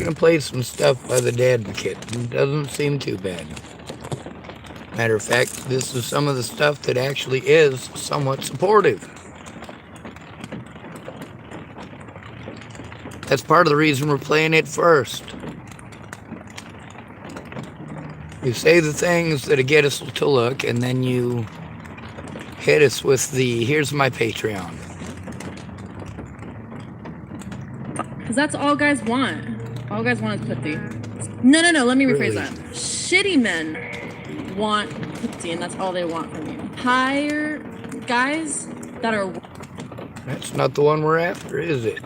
gonna play some stuff by the Dadvocate. It doesn't seem too bad. Matter of fact, this is some of the stuff that actually is somewhat supportive. That's part of the reason we're playing it first. You say the things that get us to look, and then you hit us with the, here's my Patreon. Because that's all guys want. All guys want is pussy. No, let me rephrase Really? that. Shitty men want pussy, and that's all they want from you. Hire guys that are... That's not the one we're after, is it?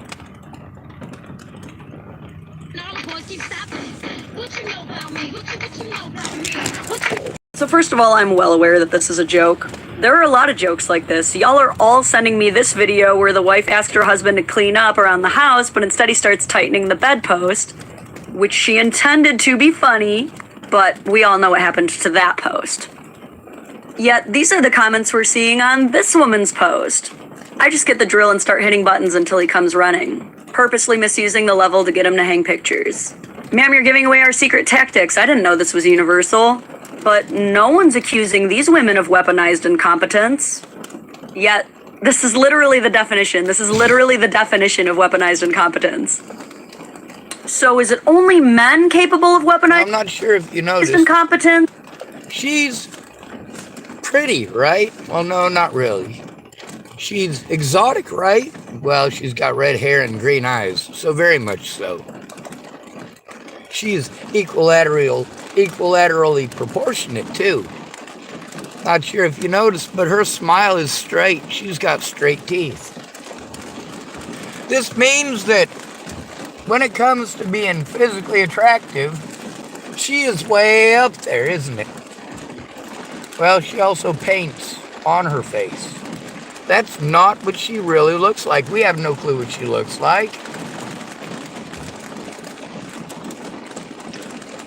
So first of all, I'm well aware that this is a joke. There are a lot of jokes like this. Y'all are all sending me this video where the wife asked her husband to clean up around the house, but instead he starts tightening the bedpost, which she intended to be funny, but we all know what happened to that post. Yet these are the comments we're seeing on this woman's post. I just get the drill and start hitting buttons until he comes running, purposely misusing the level to get him to hang pictures. Ma'am, you're giving away our secret tactics. I didn't know this was universal. But no one's accusing these women of weaponized incompetence. Yet, this is literally the definition. This is literally the definition of weaponized incompetence. So is it only men capable of weaponized I'm not sure if you noticed. incompetence? She's pretty, right? Well, no, not really. She's exotic, right? Well, she's got red hair and green eyes, so very much so. She's equilaterally proportionate, too. Not sure if you noticed, but her smile is straight. She's got straight teeth. This means that when it comes to being physically attractive, she is way up there, isn't it? Well, she also paints on her face. That's not what she really looks like. We have no clue what she looks like.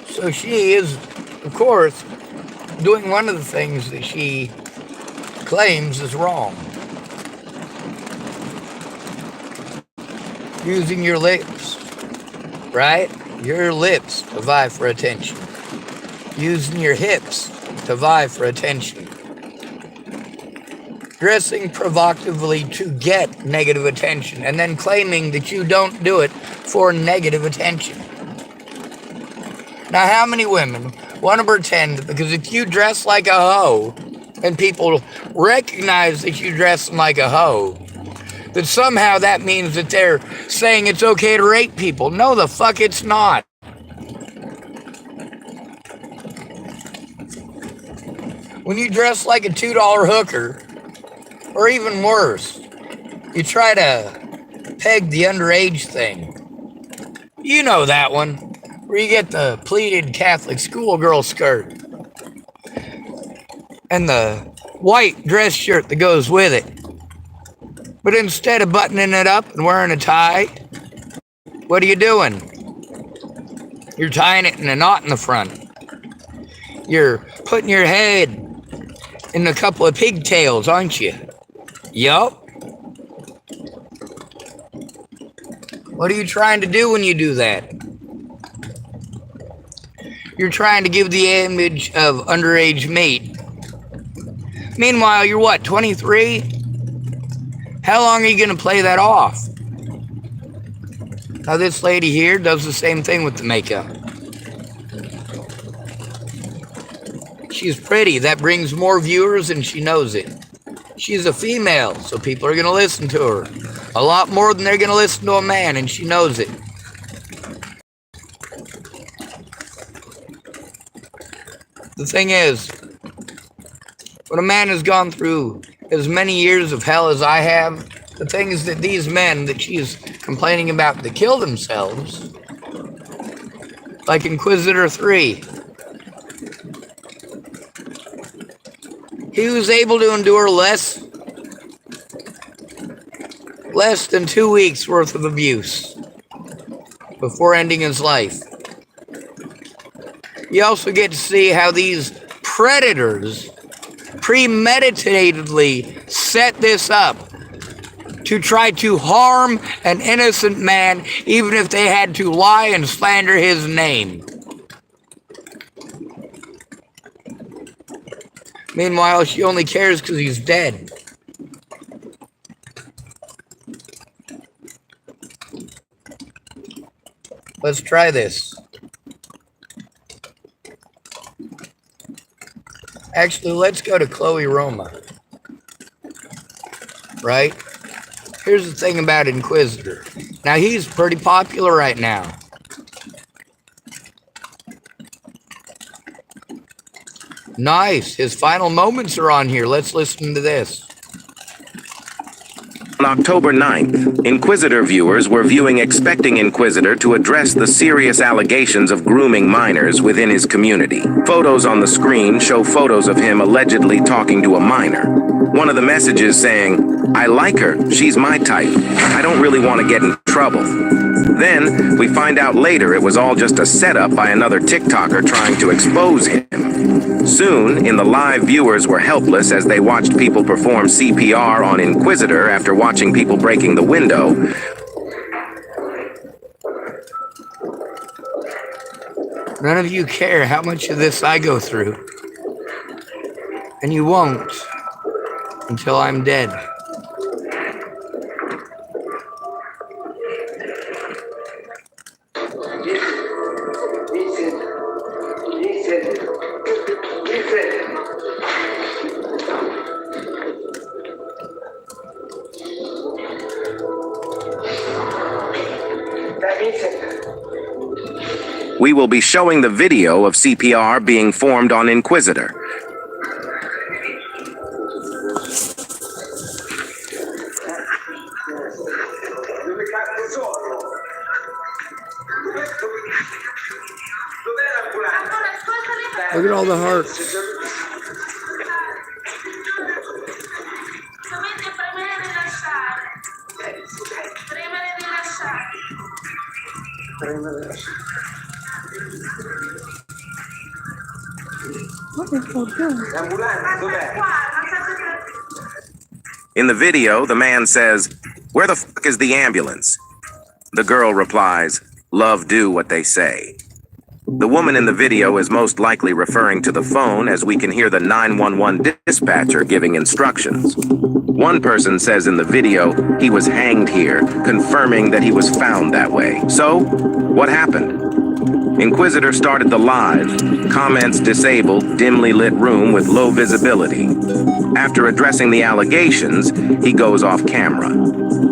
So she is, of course, doing one of the things that she claims is wrong. Using your lips, right? Your lips to vie for attention. Using your hips to vie for attention. Dressing provocatively to get negative attention, and then claiming that you don't do it for negative attention. Now, how many women want to pretend, because if you dress like a hoe, and people recognize that you dress like a hoe, that somehow that means that they're saying it's okay to rape people? No, the fuck it's not. When you dress like a $2 hooker, or even worse, you try to peg the underage thing. You know that one. Where you get the pleated Catholic schoolgirl skirt and the white dress shirt that goes with it. But instead of buttoning it up and wearing a tie, what are you doing? You're tying it in a knot in the front. You're putting your head in a couple of pigtails, aren't you? Yup. What are you trying to do when you do that? You're trying to give the image of underage mate. Meanwhile, you're what, 23? How long are you going to play that off? Now, this lady here does the same thing with the makeup. She's pretty. That brings more viewers, and she knows it. She's a female, so people are going to listen to her. A lot more than they're going to listen to a man, and she knows it. The thing is, when a man has gone through as many years of hell as I have, the things that these men that she's complaining about that kill themselves, like Inquisitor 3, he was able to endure less than 2 weeks worth of abuse before ending his life. You also get to see how these predators premeditatedly set this up to try to harm an innocent man, even if they had to lie and slander his name. Meanwhile, she only cares because he's dead. Let's try this. Actually, let's go to Chloe Roma. Right? Here's the thing about Inquisitor. Now, he's pretty popular right now. Nice. His final moments are on here. Let's listen to this. On October 9th, Inquisitor viewers were viewing expecting Inquisitor to address the serious allegations of grooming minors within his community. Photos on the screen show photos of him allegedly talking to a minor. One of the messages saying, "I like her, she's my type. I don't really want to get in trouble." Then, we find out later it was all just a setup by another TikToker trying to expose him. Soon, in the live, viewers were helpless as they watched people perform CPR on Inquisitor after watching people breaking the window. None of you care how much of this I go through. And you won't until I'm dead. We will be showing the video of CPR being formed on Inquisitor. Look at all the hearts. In the video, the man says, "Where the fuck is the ambulance?" The girl replies, "Love do what they say." The woman in the video is most likely referring to the phone, as we can hear the 911 dispatcher giving instructions. One person says in the video he was hanged here, confirming that he was found that way. So, what happened? Inquisitor started the live, comments disabled, dimly lit room with low visibility. After addressing the allegations, he goes off camera.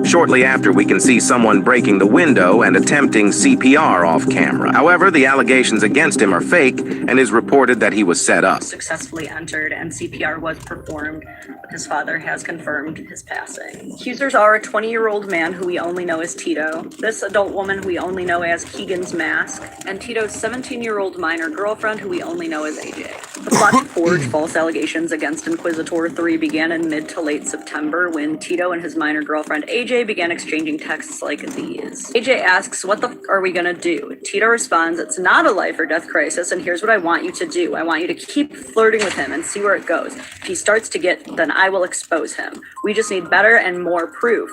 Shortly after, we can see someone breaking the window and attempting CPR off camera. However, the allegations against him are fake, and is reported that he was set up. Successfully entered and CPR was performed, but his father has confirmed his passing. Accusers are a 20-year-old man who we only know as Tito, this adult woman who we only know as Keegan's Mask, and Tito's 17-year-old minor girlfriend who we only know as AJ. The plot to forge false allegations against Inquisitor 3 began in mid to late September when Tito and his minor girlfriend AJ began exchanging texts like these. AJ asks, "What the f are we gonna do?" Tito responds, "It's not a life or death crisis, and here's what I want you to do. I want you to keep flirting with him and see where it goes. If he starts to get, then I will expose him. We just need better and more proof."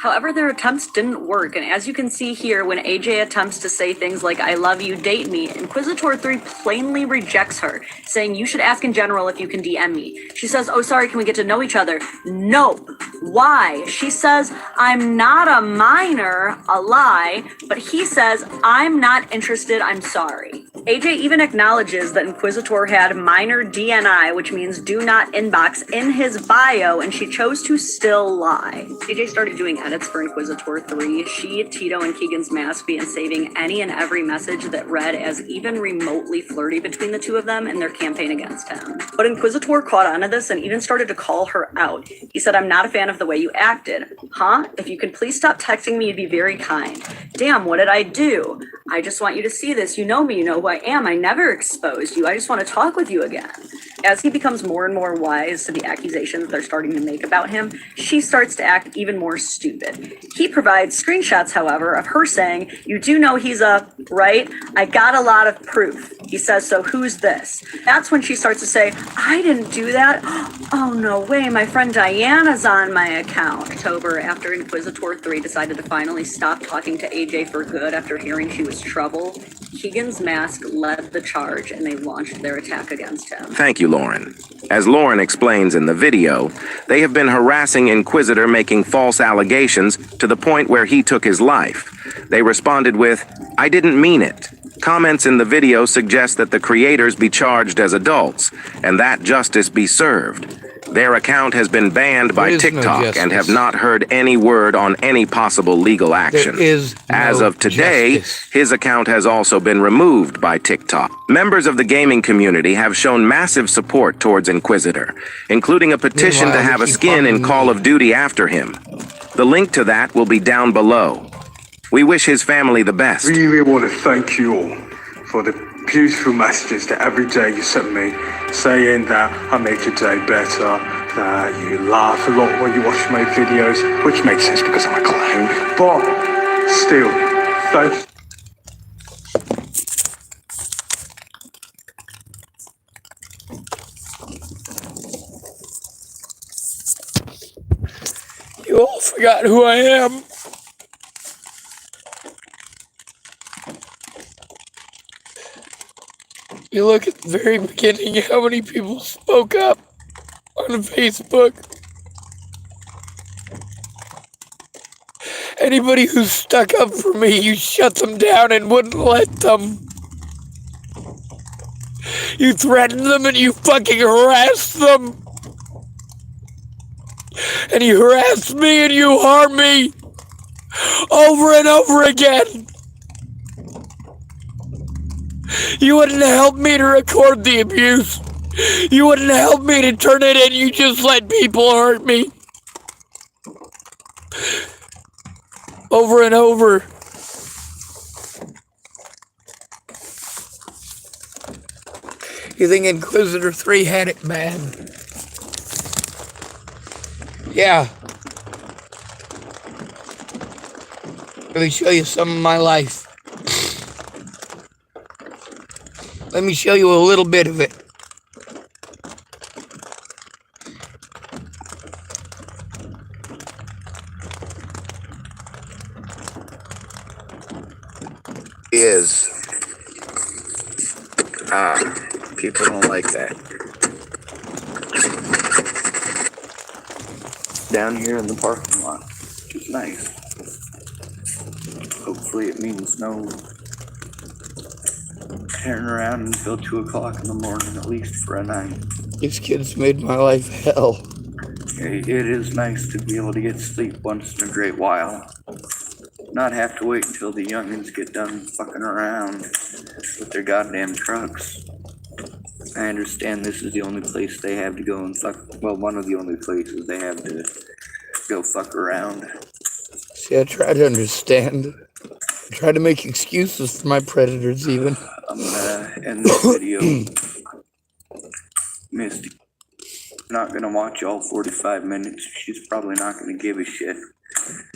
However, their attempts didn't work, and as you can see here, when AJ attempts to say things like, "I love you, date me," Inquisitor 3 plainly rejects her, saying, "You should ask in general if you can DM me." She says, "Oh, sorry, can we get to know each other?" No. Why? She says, "I'm not a minor," a lie, but he says, "I'm not interested, I'm sorry." AJ even acknowledges that Inquisitor had minor DNI, which means do not inbox, in his bio, and she chose to still lie. AJ started doing edits for Inquisitor 3. She, Tito, and Keegan's Mask began saving any and every message that read as even remotely flirty between the two of them in their campaign against him. But Inquisitor caught on to this and even started to call her out. He said, "I'm not a fan of the way you acted." Huh? "If you could please stop texting me, you'd be very kind." Damn, what did I do? "I just want you to see this. You know me, you know who I am. I never exposed you. I just want to talk with you again." As he becomes more and more wise to the accusations they're starting to make about him, she starts to act even more stupid. He provides screenshots, however, of her saying, "You do know he's a, right? I got a lot of proof." He says, so who's this? That's when she starts to say, I didn't do that. Oh, no way. My friend Diana's on my account. October, after Inquisitor 3 decided to finally stop talking to AJ for good after hearing she was trouble, Keegan's mask led the charge and they launched their attack against him. Thank you, Lauren. As Lauren explains in the video, they have been harassing Inquisitor, making false allegations to the point where he took his life. They responded with, I didn't mean it. Comments in the video suggest that the creators be charged as adults and that justice be served. Their account has been banned by TikTok and have not heard any word on any possible legal action. As of today, his account has also been removed by TikTok. Members of the gaming community have shown massive support towards Inquisitor, including a petition to have a skin in Call of Duty after him. The link to that will be down below. We wish his family the best. We really want to thank you all for the beautiful messages that every day you send me, saying that I make your day better, that you laugh a lot when you watch my videos, which makes sense because I'm a clown. But still, thank You all forgot who I am. You look at the very beginning, how many people spoke up on Facebook. Anybody who stuck up for me, you shut them down and wouldn't let them. You threatened them and you fucking harassed them. And you harassed me and you harmed me over and over again. You wouldn't help me to record the abuse. You wouldn't help me to turn it in. You just let people hurt me. Over and over. You think Inquisitor 3 had it bad? Yeah. Let me show you some of my life. Let me show you a little bit of it. People don't like that. Down here in the parking lot, which is nice. Hopefully it means no tearing around until 2 o'clock in the morning, at least for a night. These kids made my life hell. It is nice to be able to get sleep once in a great while. Not have to wait until the youngins get done fucking around with their goddamn trucks. I understand this is the only place they have to go and fuck, well, one of the only places they have to go fuck around. See, I try to understand. I try to make excuses for my predators even. I'm gonna end this video. Misty, not gonna watch all 45 minutes. She's probably not gonna give a shit.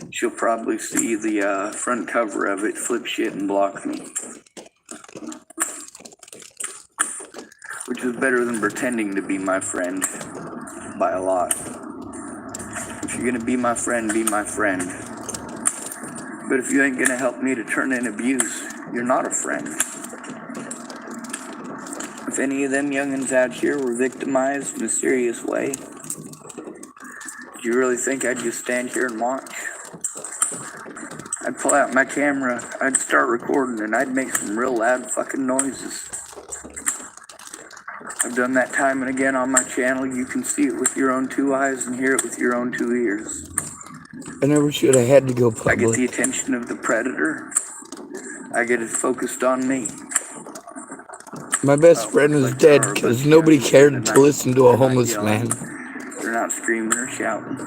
She'll probably see the front cover of it, flip shit, and block me. Which is better than pretending to be my friend by a lot. If you're gonna be my friend, be my friend. But if you ain't gonna help me to turn in abuse, you're not a friend. If any of them youngins out here were victimized in a serious way, do you really think I'd just stand here and watch? I'd pull out my camera, I'd start recording, and I'd make some real loud fucking noises. I've done that time and again on my channel. You can see it with your own 2 eyes and hear it with your own 2 ears. I never should have had to go public. I get the attention of the predator. I get it focused on me. My best friend is dead because nobody cared to listen to a homeless man. They're not screaming or shouting.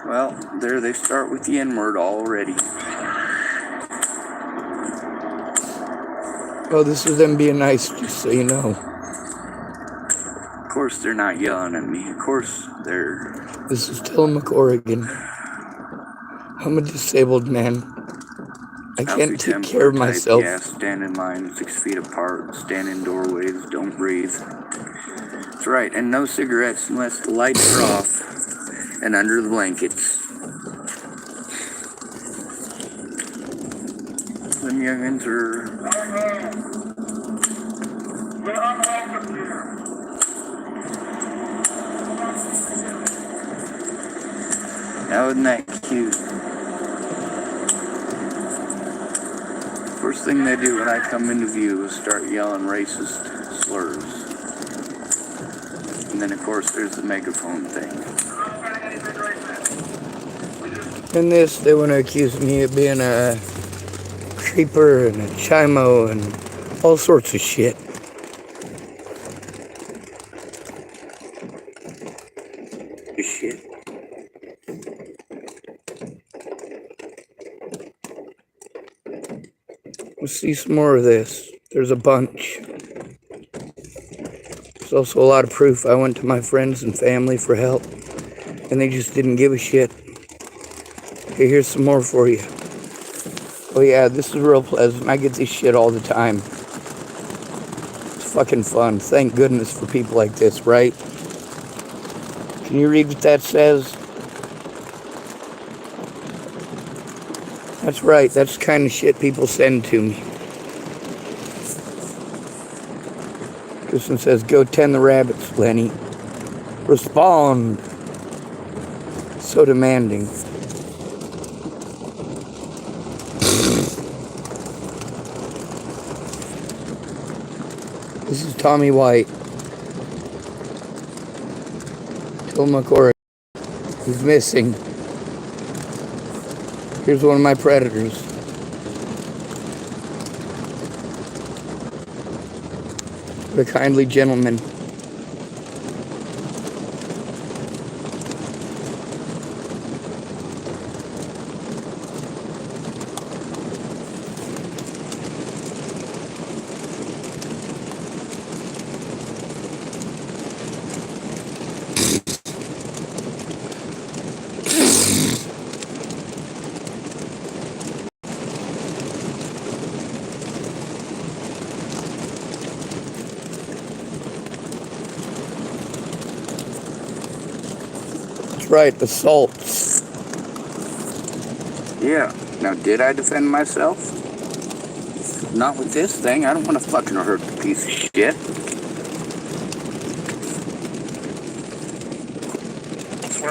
Well, there they start with the N-word already. Oh, this is them being nice, just so you know. Of course they're not yelling at me. Of course they're... This is Tillamook, Oregon. I'm a disabled man. I Healthy can't take care of tempo type, myself. yeah, stand in line 6 feet apart, stand in doorways, don't breathe. That's right, and no cigarettes unless the lights are off and under the blankets. Them youngins are... Now isn't that cute? First thing they do when I come into view is start yelling racist slurs. And then of course there's the megaphone thing. In this, they want to accuse me of being a creeper and a chimo and all sorts of shit. Shit. Let's see some more of this. There's a bunch. There's also a lot of proof. I went to my friends and family for help, and they just didn't give a shit. Okay, here's some more for you. Oh yeah, this is real pleasant. I get this shit all the time. It's fucking fun. Thank goodness for people like this, right? Can you read what that says? That's right. That's the kind of shit people send to me. This one says, go tend the rabbits, Lenny. Respond. So demanding. This is Tommy White. Till McCory. He's missing. Here's one of my predators. What a kindly gentleman. Right, assaults. Yeah, now did I defend myself? Not with this thing. I don't want to fucking hurt the piece of shit.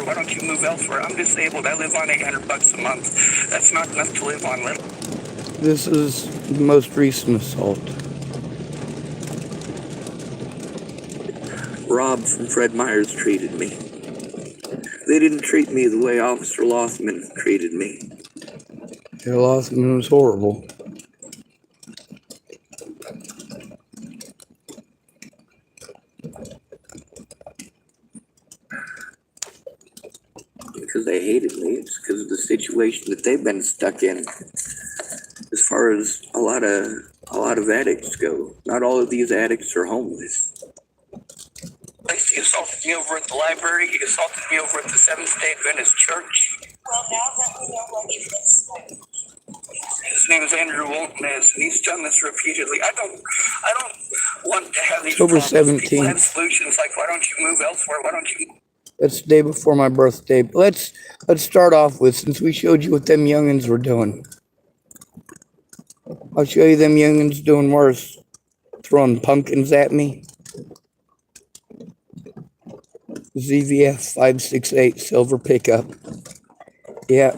Why don't you move elsewhere? I'm disabled. I live on $800 a month. That's not enough to live on. This is the most recent assault. Rob from Fred Meyer's treated me. They didn't treat me the way Officer Lothman treated me. Yeah, Lothman was horrible. Because they hated me. It's because of the situation that they've been stuck in. As far as a lot of addicts go, not all of these addicts are homeless. He assaulted me over at the library. He assaulted me over at the Seventh-day Adventist Church. Well, now that we know what you've been smoking. His name is Andrew Woltness, and he's done this repeatedly. I don't want to have these October problems. People 17th. have solutions like, why don't you move elsewhere? Why don't you... That's the day before my birthday. Let's start off with, since we showed you what them youngins were doing. I'll show you them youngins doing worse. Throwing pumpkins at me. ZVF 568 silver pickup. Yeah.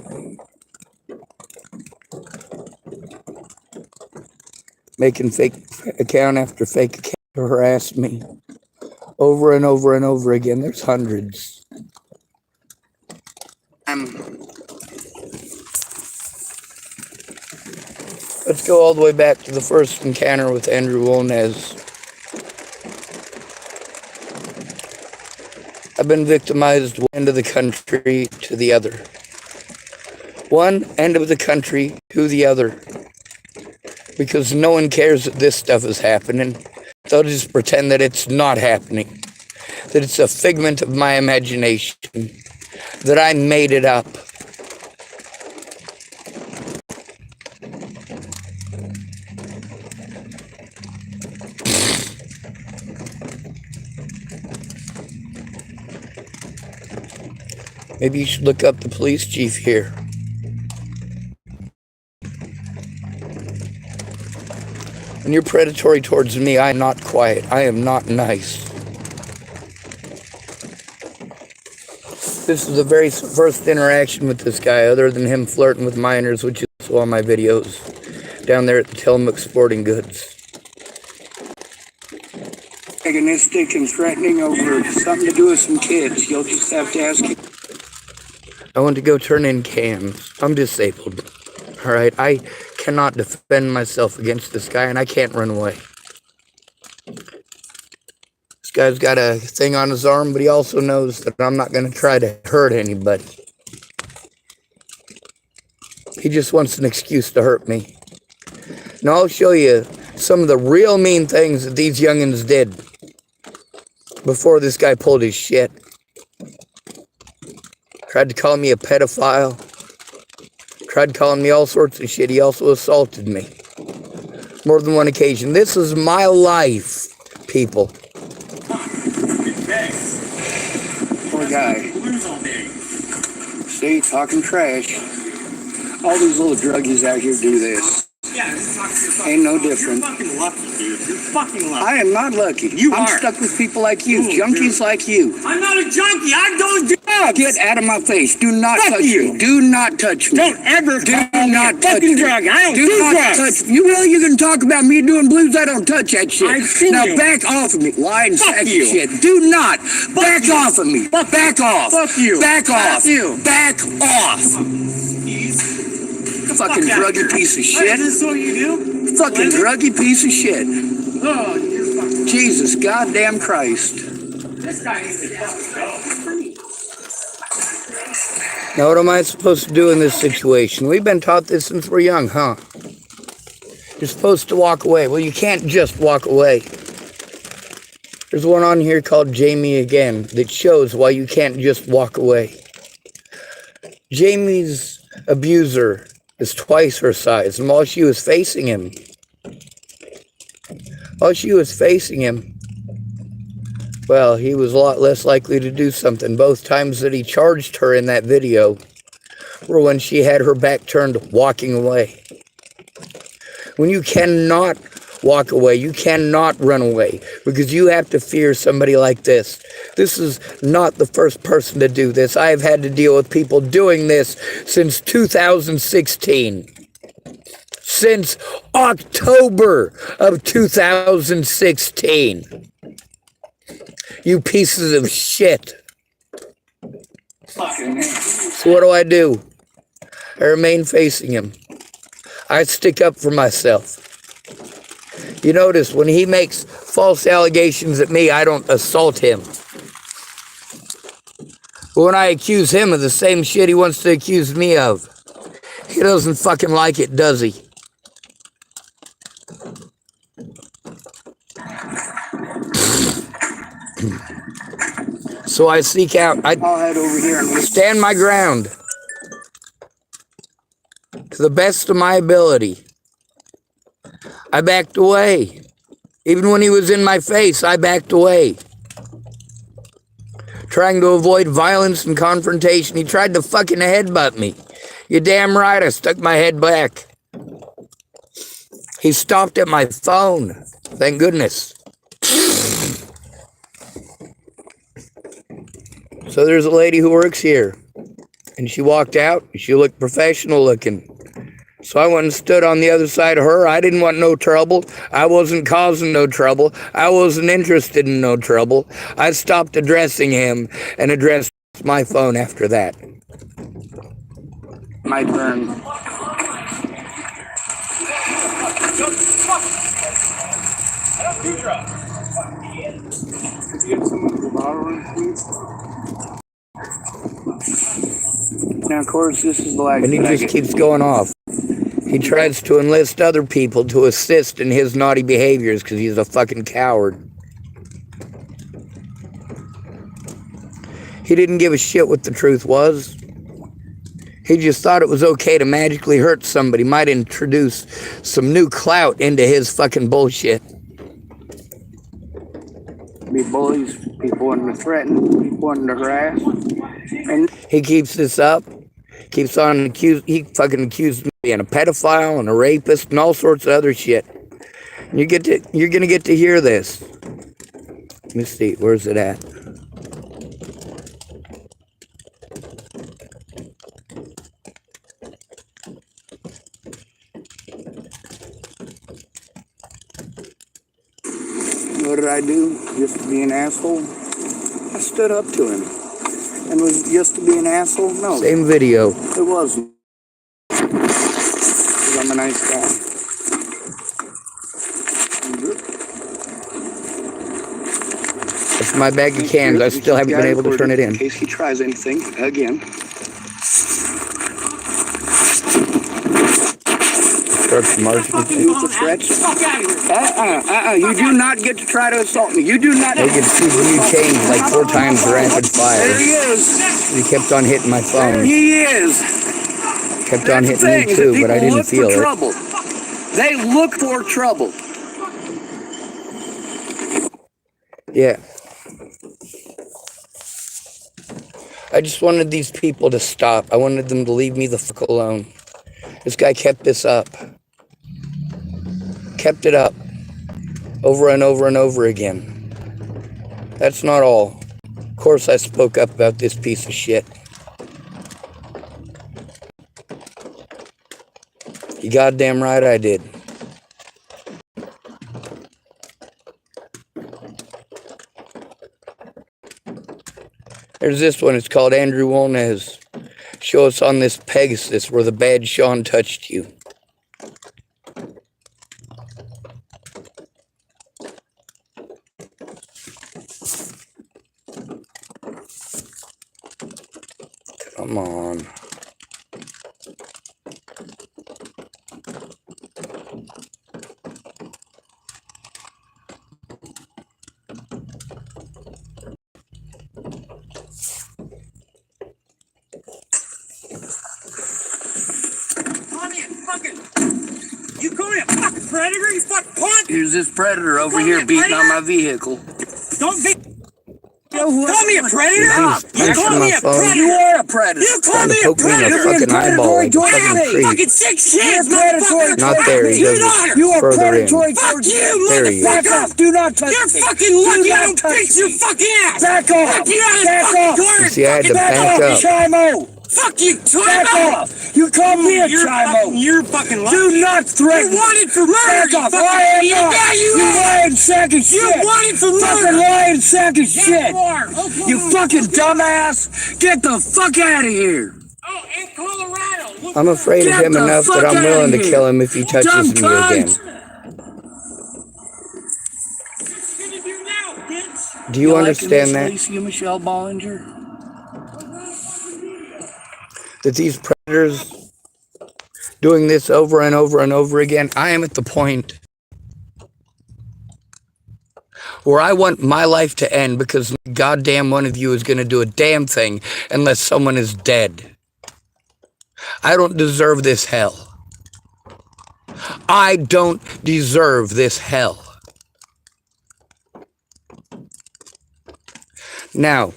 Making fake account after fake account to harass me. Over and over and over again. There's hundreds. Let's go all the way back to the first encounter with Andrew Woltness. I've been victimized one end of the country to the other. One end of the country to the other. Because no one cares that this stuff is happening. They'll just pretend that it's not happening. That it's a figment of my imagination. That I made it up. Maybe you should look up the police chief here. When you're predatory towards me, I am not quiet. I am not nice. This is the very first interaction with this guy, other than him flirting with minors, which is all my videos, down there at the Tillamook Sporting Goods. Antagonistic and threatening over something to do with some kids. You'll just have to ask him. I want to go turn in cans. I'm disabled. Alright, I cannot defend myself against this guy, and I can't run away. This guy's got a thing on his arm, but he also knows that I'm not going to try to hurt anybody. He just wants an excuse to hurt me. Now I'll show you some of the real mean things that these youngins did before this guy pulled his shit. Tried to call me a pedophile. Tried calling me all sorts of shit. He also assaulted me. More than one occasion. This is my life, people. Poor guy. See, talking trash. All these little druggies out here do this. Ain't no different. You're fucking lucky, dude. You're fucking lucky. I am not lucky. I'm stuck with people like you, Ooh, junkies like you. I'm not a junkie. I don't do drugs. Get out of my face. Do not Fuck touch you. me. Do not touch me. Don't ever Do call me not a touch fucking me. drug. I don't Do do not drugs. touch me. You really, you can talk about me doing blues. I don't touch that shit. I've seen now you. back off of me. Lying Fuck sack you. shit. Do not. Back you. off of me. Back off. Fuck you. Back off. Fuck you. Back off. Fucking Fuck druggy that. piece of What, shit. is this what you do? Fucking druggy piece of shit. Oh, you're fucking... Jesus goddamn Christ. This guy needs to fucking go. Now what am I supposed to do in this situation? We've been taught this since we're young, huh? You're supposed to walk away. Well, you can't just walk away. There's one on here called Jamie Again that shows why you can't just walk away. Jamie's abuser is twice her size, and while she was facing him, well, he was a lot less likely to do something. Both times that he charged her in that video were when she had her back turned, walking away. When you cannot walk away, you cannot run away, because you have to fear somebody like this. This is not the first person to do this. I have had to deal with people doing this since 2016. Since October of 2016. You pieces of shit. So what do? I remain facing him. I stick up for myself. You notice when he makes false allegations at me, I don't assault him. But when I accuse him of the same shit he wants to accuse me of, he doesn't fucking like it, does he? So I seek out, I I'll head over here and stand my ground to the best of my ability. I backed away. Even when he was in my face, I backed away. Trying to avoid violence and confrontation. He tried to fucking headbutt me. You're damn right, I stuck my head back. He stopped at my phone. Thank goodness. So there's a lady who works here. And she walked out. She looked professional looking. So I went and stood on the other side of her. I didn't want no trouble. I wasn't causing no trouble. I wasn't interested in no trouble. I stopped addressing him and addressed my phone after that. my turn. Could you get someone to the ballroom, please? Now, of course, this is the life And he that I just get. keeps going off. He tries to enlist other people to assist in his naughty behaviors because he's a fucking coward. He didn't give a shit what the truth was. He just thought it was okay to magically hurt somebody. Might introduce some new clout into his fucking bullshit. Be bullies, people wanting to threaten, people wanting to harass. And He keeps this up. Keeps on he fucking accused me of being a pedophile and a rapist and all sorts of other shit. And you're gonna get to hear this. Let me see, where's it at? what did I do? Just to be an asshole? I stood up to him. And was it just to be an asshole? No. Same video. It wasn't. 'Cause I'm a nice guy. It's my bag of cans. I still haven't been able to turn it in. In case he tries anything again. Starts marching. You with the threats? You do not get to try to assault me. You do not. They could see you change like 4 times rapid fire. There he is. He kept on hitting my phone. There he is. Kept on hitting me too, but I didn't feel it. Trouble. They look for trouble. Yeah. I just wanted these people to stop. I wanted them to leave me the fuck alone. This guy kept this up. Kept it up. Over and over and over again. That's not all. Of course I spoke up about this piece of shit. You goddamn right I did. There's this one. It's called Andrew Wolnez. Show us on this Pegasus where the bad Sean touched you. Come on. You call me a fucking predator, you fucking punk! Here's this predator over here beating on my vehicle. Don't be... Call me a predator? You call me a predator? You are a predator. You call me a Poke me in the predator? fucking eyeball like a fucking creep. Fucking 6 kids, motherfucker! Not there, he does it You are further in. predatory. Fuck you, There he is. Back motherfucker! off. Do not touch You're me. fucking lucky Do I not don't touch fix your me. fucking ass! Back off. Fuck you out of Back fucking off. guard! See, I had to Back back off, up. Chimo. Fuck you, Back Chimo! off. You call me a Chimo. You're fucking lucky. Do not threaten. You're wanted for murder, Back you off. fucking I am idiot. not. Yeah, you You are! lying sack of shit. You're wanted for Fucking murder! lying sack of Yeah, shit. you are! Oklahoma. You fucking dumbass. Get the fuck out of here. Oh, in Colorado! I'm afraid of Get him the enough fuck that I'm outta willing to here. kill him if he touches Dumb me again. cunt. What you gonna do now, bitch? Do you understand that? Lacey and Michelle Bollinger? That these predators doing this over and over and over again? I am at the point where I want my life to end because goddamn one of you is going to do a damn thing unless someone is dead. I don't deserve this hell. I don't deserve this hell. Now,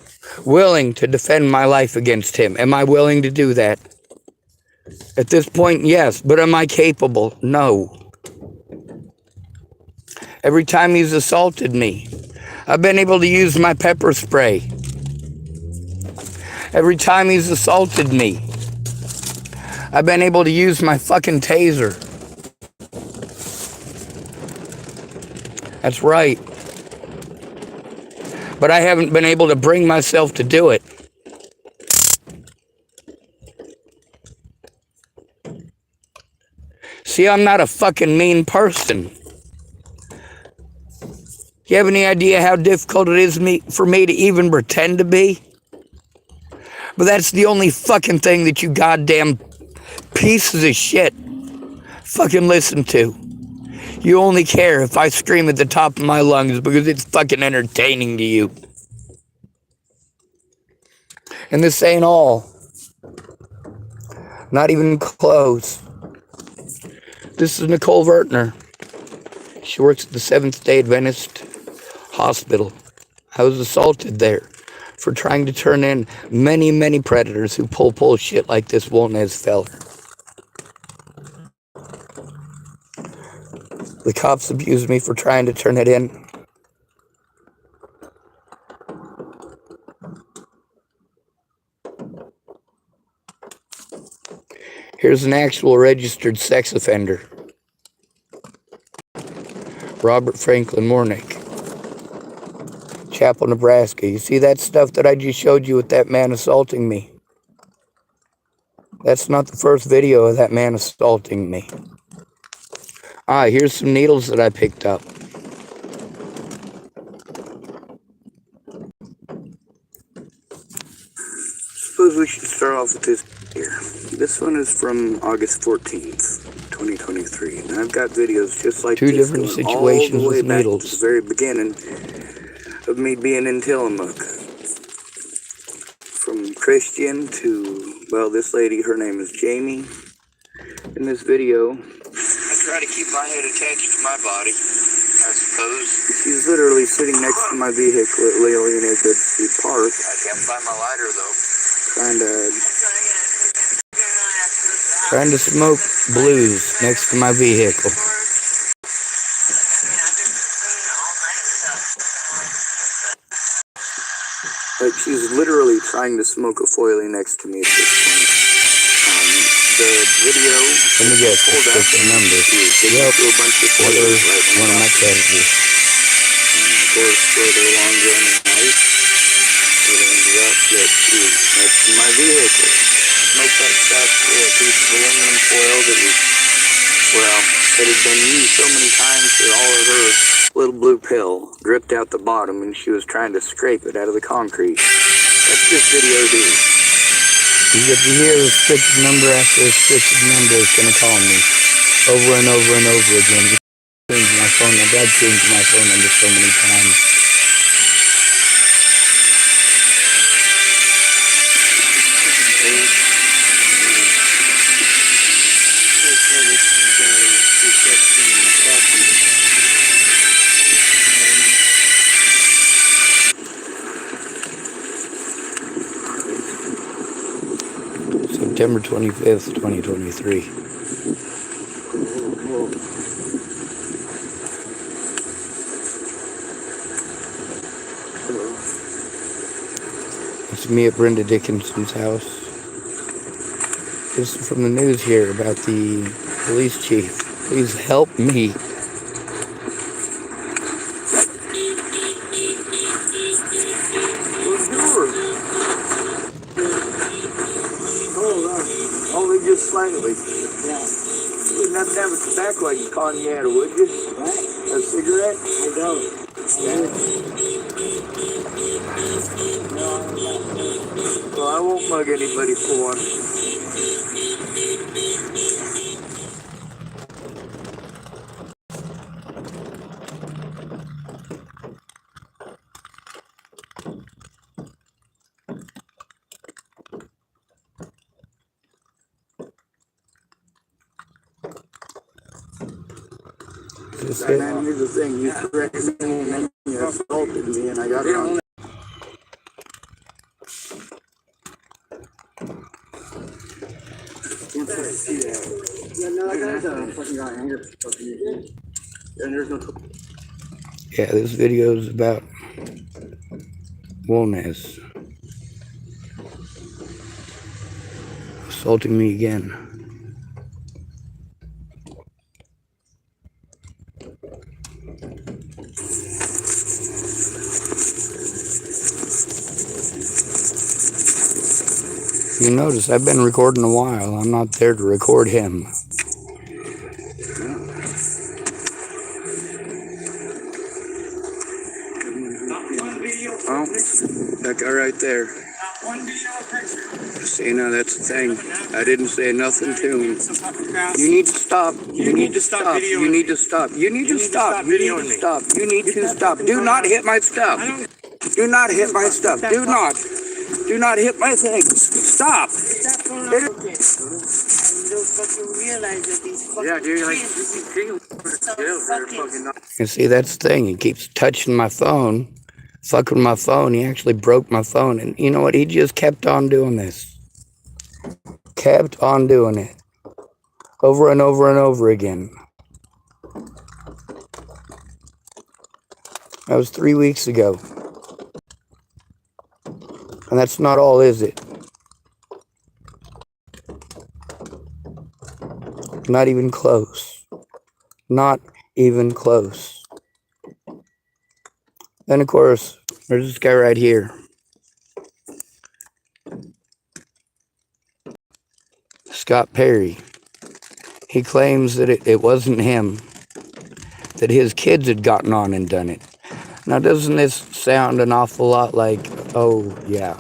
willing to defend my life against him. Am I willing to do that? At this point, yes. But am I capable? No. Every time he's assaulted me, I've been able to use my pepper spray. Every time he's assaulted me, I've been able to use my fucking taser. That's right. But I haven't been able to bring myself to do it. See, I'm not a fucking mean person. You have any idea how difficult it is for me to even pretend to be? But that's the only fucking thing that you goddamn pieces of shit fucking listen to. You only care if I scream at the top of my lungs because it's fucking entertaining to you. And this ain't all. Not even close. This is Nicole Vertner. She works at the Seventh-day Adventist Hospital. I was assaulted there for trying to turn in many, many predators who pull shit like this Weaponized fella. The cops abused me for trying to turn it in. Here's an actual registered sex offender. Robert Franklin Mornick. Chapel, Nebraska. You see that stuff that I just showed you with that man assaulting me? That's not the first video of that man assaulting me. Here's some needles that I picked up. Suppose we should start off with this here. This one is from August 14th, 2023. And I've got videos just like Two this different going situations all the way with back needles. to the very beginning of me being in Tillamook. From Christian to, well, this lady, her name is Jamie. In this video, I try to keep my head attached to my body, I suppose. She's literally sitting next to my vehicle at Leolina Goodspeed Park. I can't find my lighter though. Trying to smoke blues next to my vehicle. Like, she's literally trying to smoke a foilie next to me at this point. The video, Let me guess, pulled out the number. Yep. A bunch of foilies right in One of my predators. Of course, further along during the night, it ended up that she was next to my vehicle. Smoked that stuff through a piece of aluminum foil that was, well, it had been used so many times that all of her little blue pill dripped out the bottom and she was trying to scrape it out of the concrete. That's this video dude. You get to hear restricted number after restricted number is going to call me over and over and over again. Change my phone number. I've changed my phone number so many times. September 25th, 2023. It's me at Brenda Dickinson's house. This is from the news here about the police chief. Please help me. Only just slightly. Yeah. You wouldn't have to have a tobacco like a cognac, would you? What? A cigarette? I don't. Well, I won't mug anybody for one. And then here's the thing, you corrected me and then you assaulted me and I got it on. Yeah, this video is about Weaponized assaulting me again. You notice I've been recording a while. I'm not there to record him. Oh, that guy right there. See, now that's the thing. I didn't say nothing to him. You need to stop. You need to stop. You need to stop. You need to stop. You need to stop. You need to stop. Do not hit my stuff. Do not hit my stuff. Do not. Do not hit my things. Stop. You don't fucking realize that these fucking kids. You see, that's the thing. He keeps touching my phone, fucking my phone. He actually broke my phone. And you know what? He just kept on doing this. Kept on doing it. Over and over and over again. That was 3 weeks ago. And that's not all, is it? Not even close. Not even close. Then, of course, there's this guy right here. Scott Perry. He claims that it wasn't him. That his kids had gotten on and done it. Now, doesn't this sound an awful lot like, oh, yeah,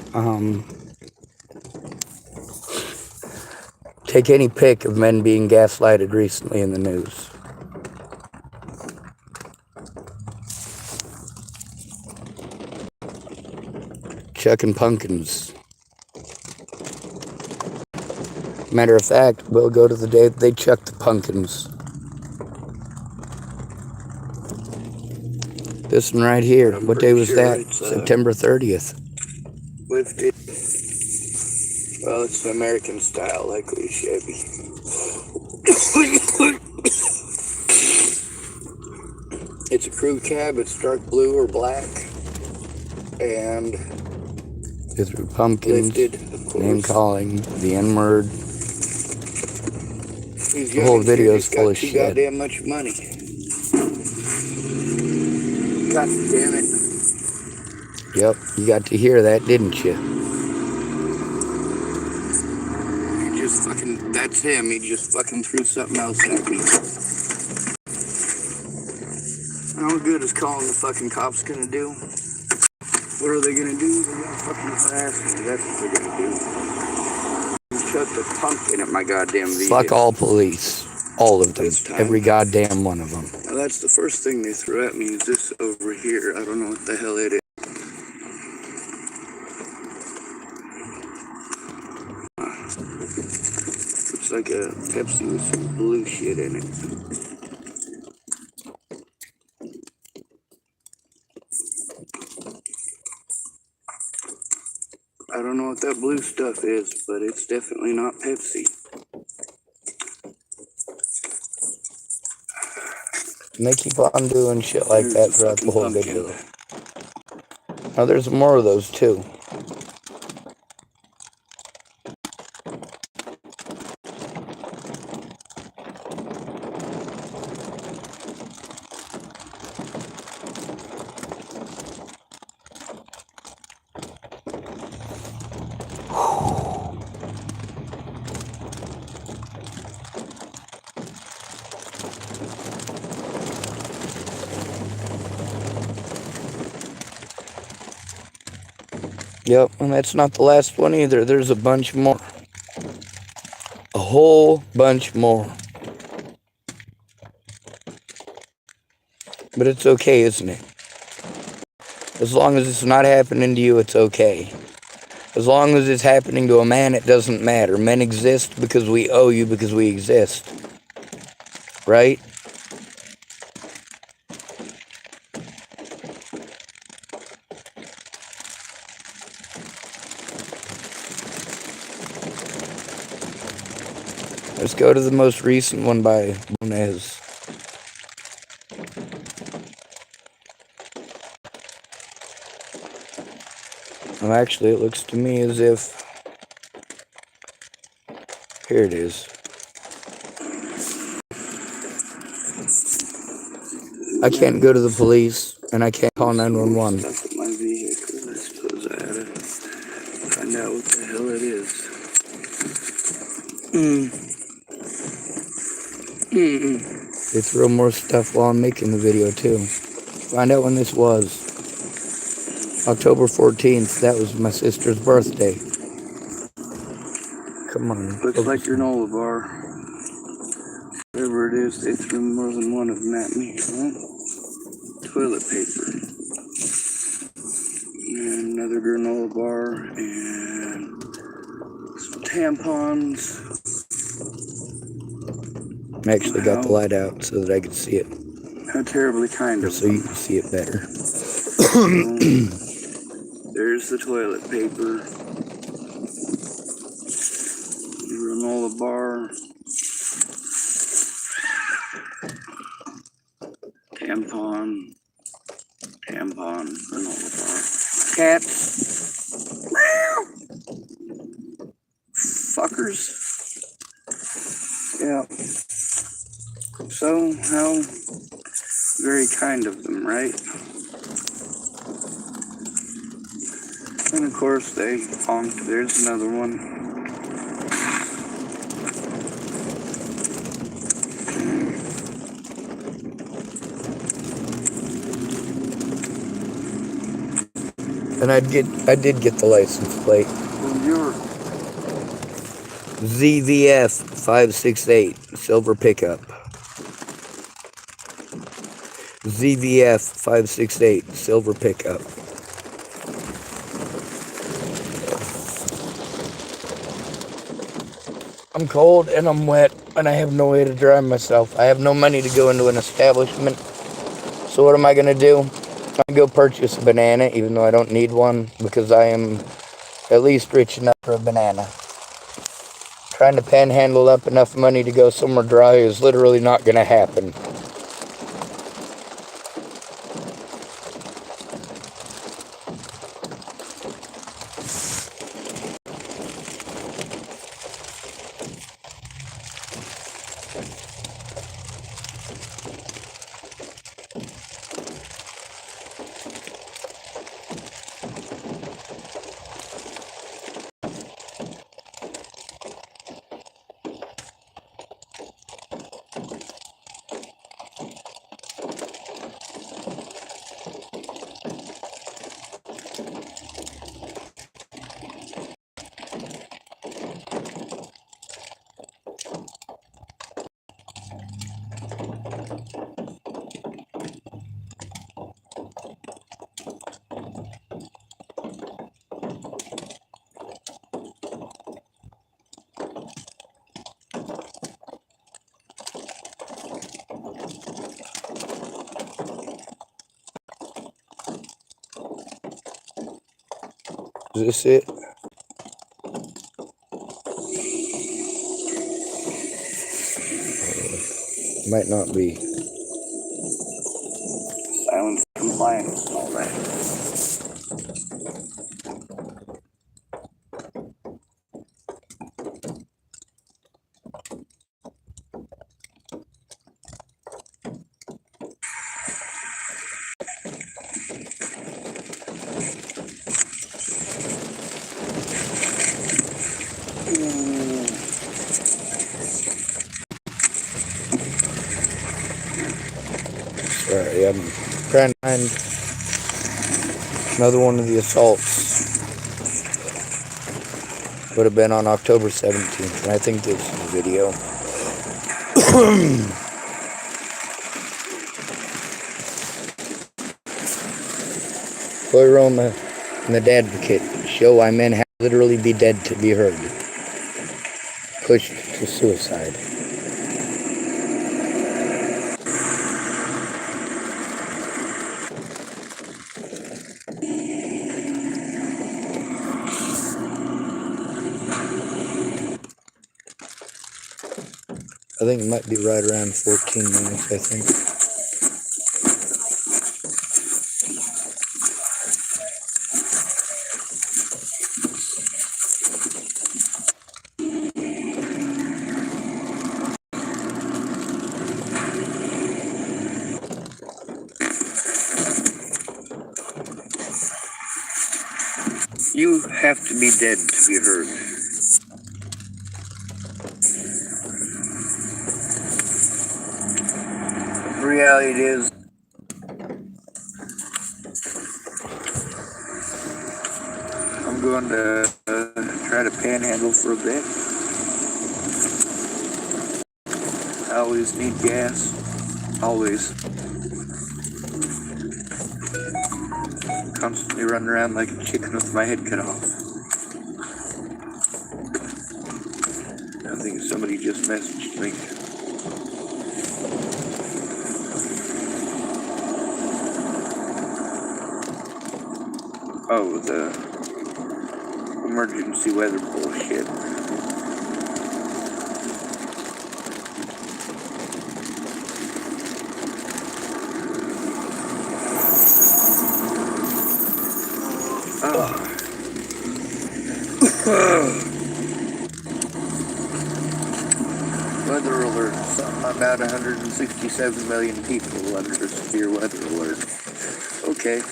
take any pick of men being gaslighted recently in the news. Chucking pumpkins. Matter of fact, we'll go to the day that they chuck the pumpkins. This one right here. What day was that? September 30th. Lifted. Well, it's the American style, like we Chevy. It's a crew cab. It's dark blue or black. And it's through pumpkins, lifted, name calling, the N-word. The whole video is full of shit. Goddamn much money. God damn it. Yep, you got to hear that, didn't you? He just fucking, that's him. He just fucking threw something else at me. How good is calling the fucking cops gonna do? What are they gonna do? They're gonna fucking harass me. That's what they're gonna do. Chuck the pumpkin at my goddamn vehicle. Fuck all police. All of them. Every goddamn one of them. Now that's the first thing they threw at me is this over here. I don't know what the hell it is. Looks like a Pepsi with some blue shit in it. I don't know what that blue stuff is, but it's definitely not Pepsi. And they keep on doing shit like that throughout the whole video. Now there's more of those too. Yep, and that's not the last one either. There's a bunch more. A whole bunch more. But it's okay, isn't it? As long as it's not happening to you, it's okay. As long as it's happening to a man, it doesn't matter. Men exist because we owe you because we exist. Right? Let's go to the most recent one by Bonez. Well, actually, it looks to me as if... Here it is. I can't go to the police, and I can't call 911. Stuff with my vehicle. I suppose I ought to find out what the hell it is. They throw more stuff while I'm making the video too. Find out when this was. October 14th. That was my sister's birthday. Come on. Looks like granola bar. Whatever it is, they threw more than one of them at me. Huh? Toilet paper. And another granola bar. And some tampons. I actually got the light out so that I could see it. How terribly kind Or of so you can see it better. There's the toilet paper. Granola bar. Tampon. Granola bar. Cats. Meow. Fuckers. Yeah. So, how very kind of them, right? And of course they honked. There's another one. And I did get the license plate. You're ZVF 568 silver pickup. ZVF 568 silver pickup. I'm cold and I'm wet and I have no way to dry myself. I have no money to go into an establishment. So what am I gonna do? I go purchase a banana, even though I don't need one, because I am at least rich enough for a banana. Trying to panhandle up enough money to go somewhere dry is literally not gonna happen. Is this it? Might not be. silence compliance and all that. Sorry, I'm trying to find another one of the assaults. Would have been on October 17th, and I think this is the video. For Roma and the dadvocate show why men have to literally be dead to be heard. Pushed to suicide. I think it might be right around 14 minutes, I think. You have to be dead to be heard. The reality is, I'm going to try to panhandle for a bit. I always need gas. Always. Constantly running around like a chicken with my head cut off. I think somebody just messaged me. Oh, the emergency weather bullshit. Weather alert. Something about 167 million people under a severe weather alert. Okay.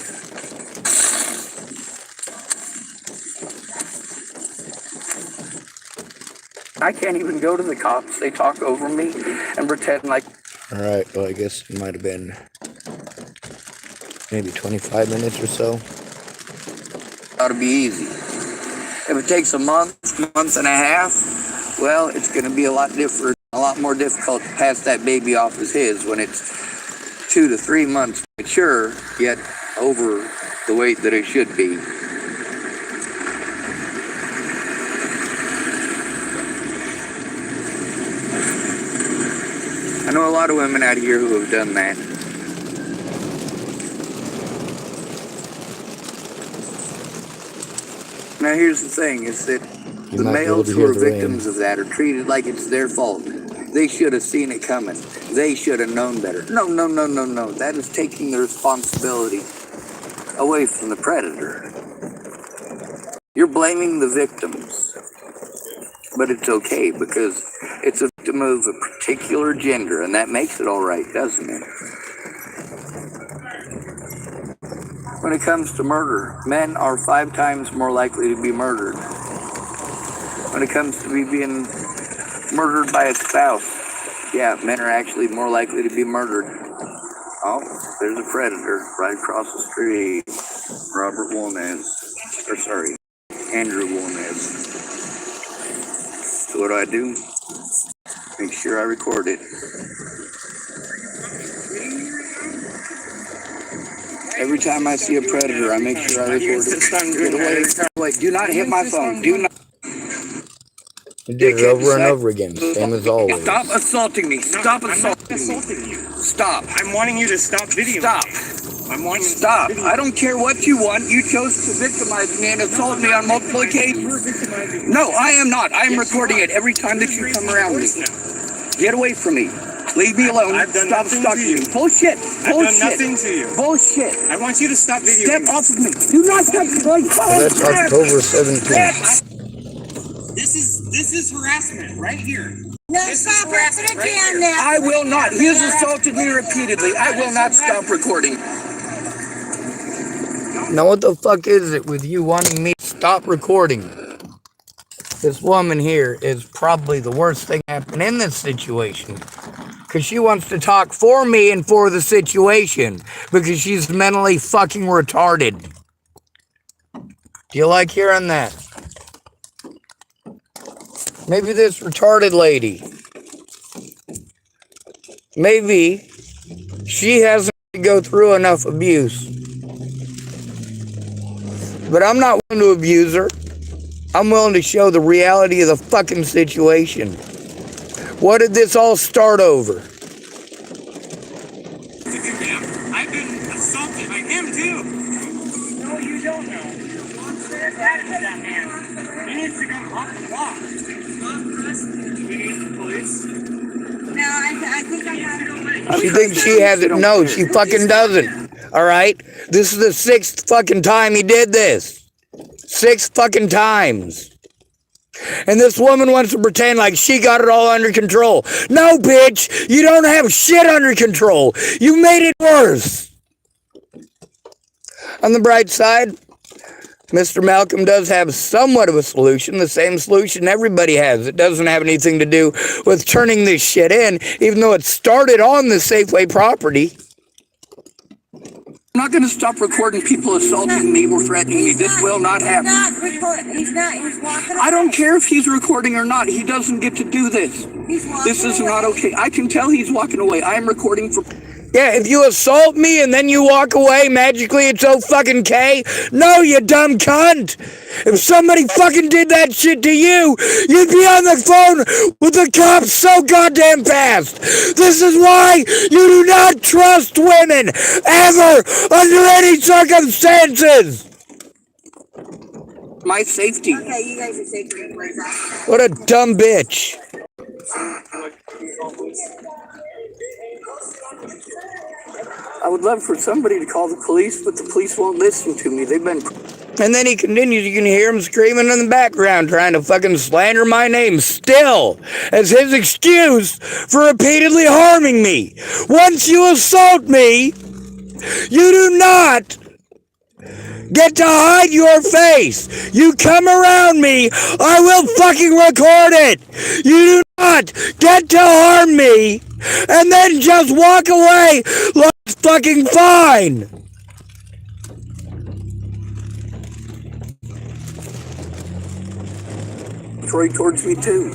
I can't even go to the cops. They talk over me and pretend like... Alright, well, I guess it might have been maybe 25 minutes or so. Ought to be easy. If it takes a month and a half, well, it's going to be a lot more difficult to pass that baby off as his when it's 2 to 3 months mature, yet over the weight that it should be. I know a lot of women out here who have done that. Now here's the thing, is that the males who are victims of that are treated like it's their fault. They should have seen it coming. They should have known better. No. That is taking the responsibility away from the predator. You're blaming the victims. But it's okay because it's a victim of a particular gender, and that makes it all right, doesn't it? When it comes to murder, men are 5 times more likely to be murdered. When it comes to being murdered by a spouse, yeah, men are actually more likely to be murdered. Oh, there's a predator right across the street. Andrew Wilnez. So what do? Make sure I record it. Every time I see a predator, I make sure I record it. Get away. Do not hit my phone. Do not. He did it over and over again, same as always. Stop assaulting me. Stop assaulting me. Stop. I'm wanting you to stop videoing. Stop. Stop. I don't care what you want. You chose to victimize me and assault me on multiple occasions. No, I am not. I am recording it every time that you come around me. Get away from me. Leave me alone. Stop stalking me. Bullshit. I've done nothing to you. Bullshit. I want you to stop videoing. Step off of me. Do not step. That's October 17th. This is harassment right here. No, stop it again now. I will not. He has assaulted me repeatedly. I will not stop recording. Now what the fuck is it with you wanting me to stop recording? This woman here is probably the worst thing happened in this situation. Because she wants to talk for me and for the situation. Because she's mentally fucking retarded. Do you like hearing that? Maybe this retarded lady. Maybe she hasn't go through enough abuse. But I'm not willing to abuse her. I'm willing to show the reality of the fucking situation. What did this all start over? I've been assaulted by him too. No, you don't know. That man. He needs to go off the block. We need the police. No, I think I have it away. She thinks she has it. No, she fucking doesn't. Alright? This is the 6th fucking time he did this. 6 fucking times. And this woman wants to pretend like she got it all under control. No, bitch! You don't have shit under control. You made it worse. On the bright side, Mr. Malcolm does have somewhat of a solution, the same solution everybody has. It doesn't have anything to do with turning this shit in, even though it started on the Safeway property. I'm not going to stop recording people assaulting me or threatening me. This will not happen. He's not. He's walking. I don't care if he's recording or not. He doesn't get to do this. This is not okay. I can tell he's walking away. I am recording for... Yeah, if you assault me and then you walk away, magically it's so fucking K? No, you dumb cunt! If somebody fucking did that shit to you, you'd be on the phone with the cops so goddamn fast! This is why you do not trust women, ever, under any circumstances! My safety. Okay, you guys are taking your place out. What a dumb bitch. I would love for somebody to call the police, but the police won't listen to me. They've been... And then he continues, you can hear him screaming in the background, trying to fucking slander my name still, as his excuse for repeatedly harming me. Once you assault me, you do not get to hide your face. You come around me, I will fucking record it. You do not get to harm me, and then just walk away like it's fucking fine. Troy towards me too.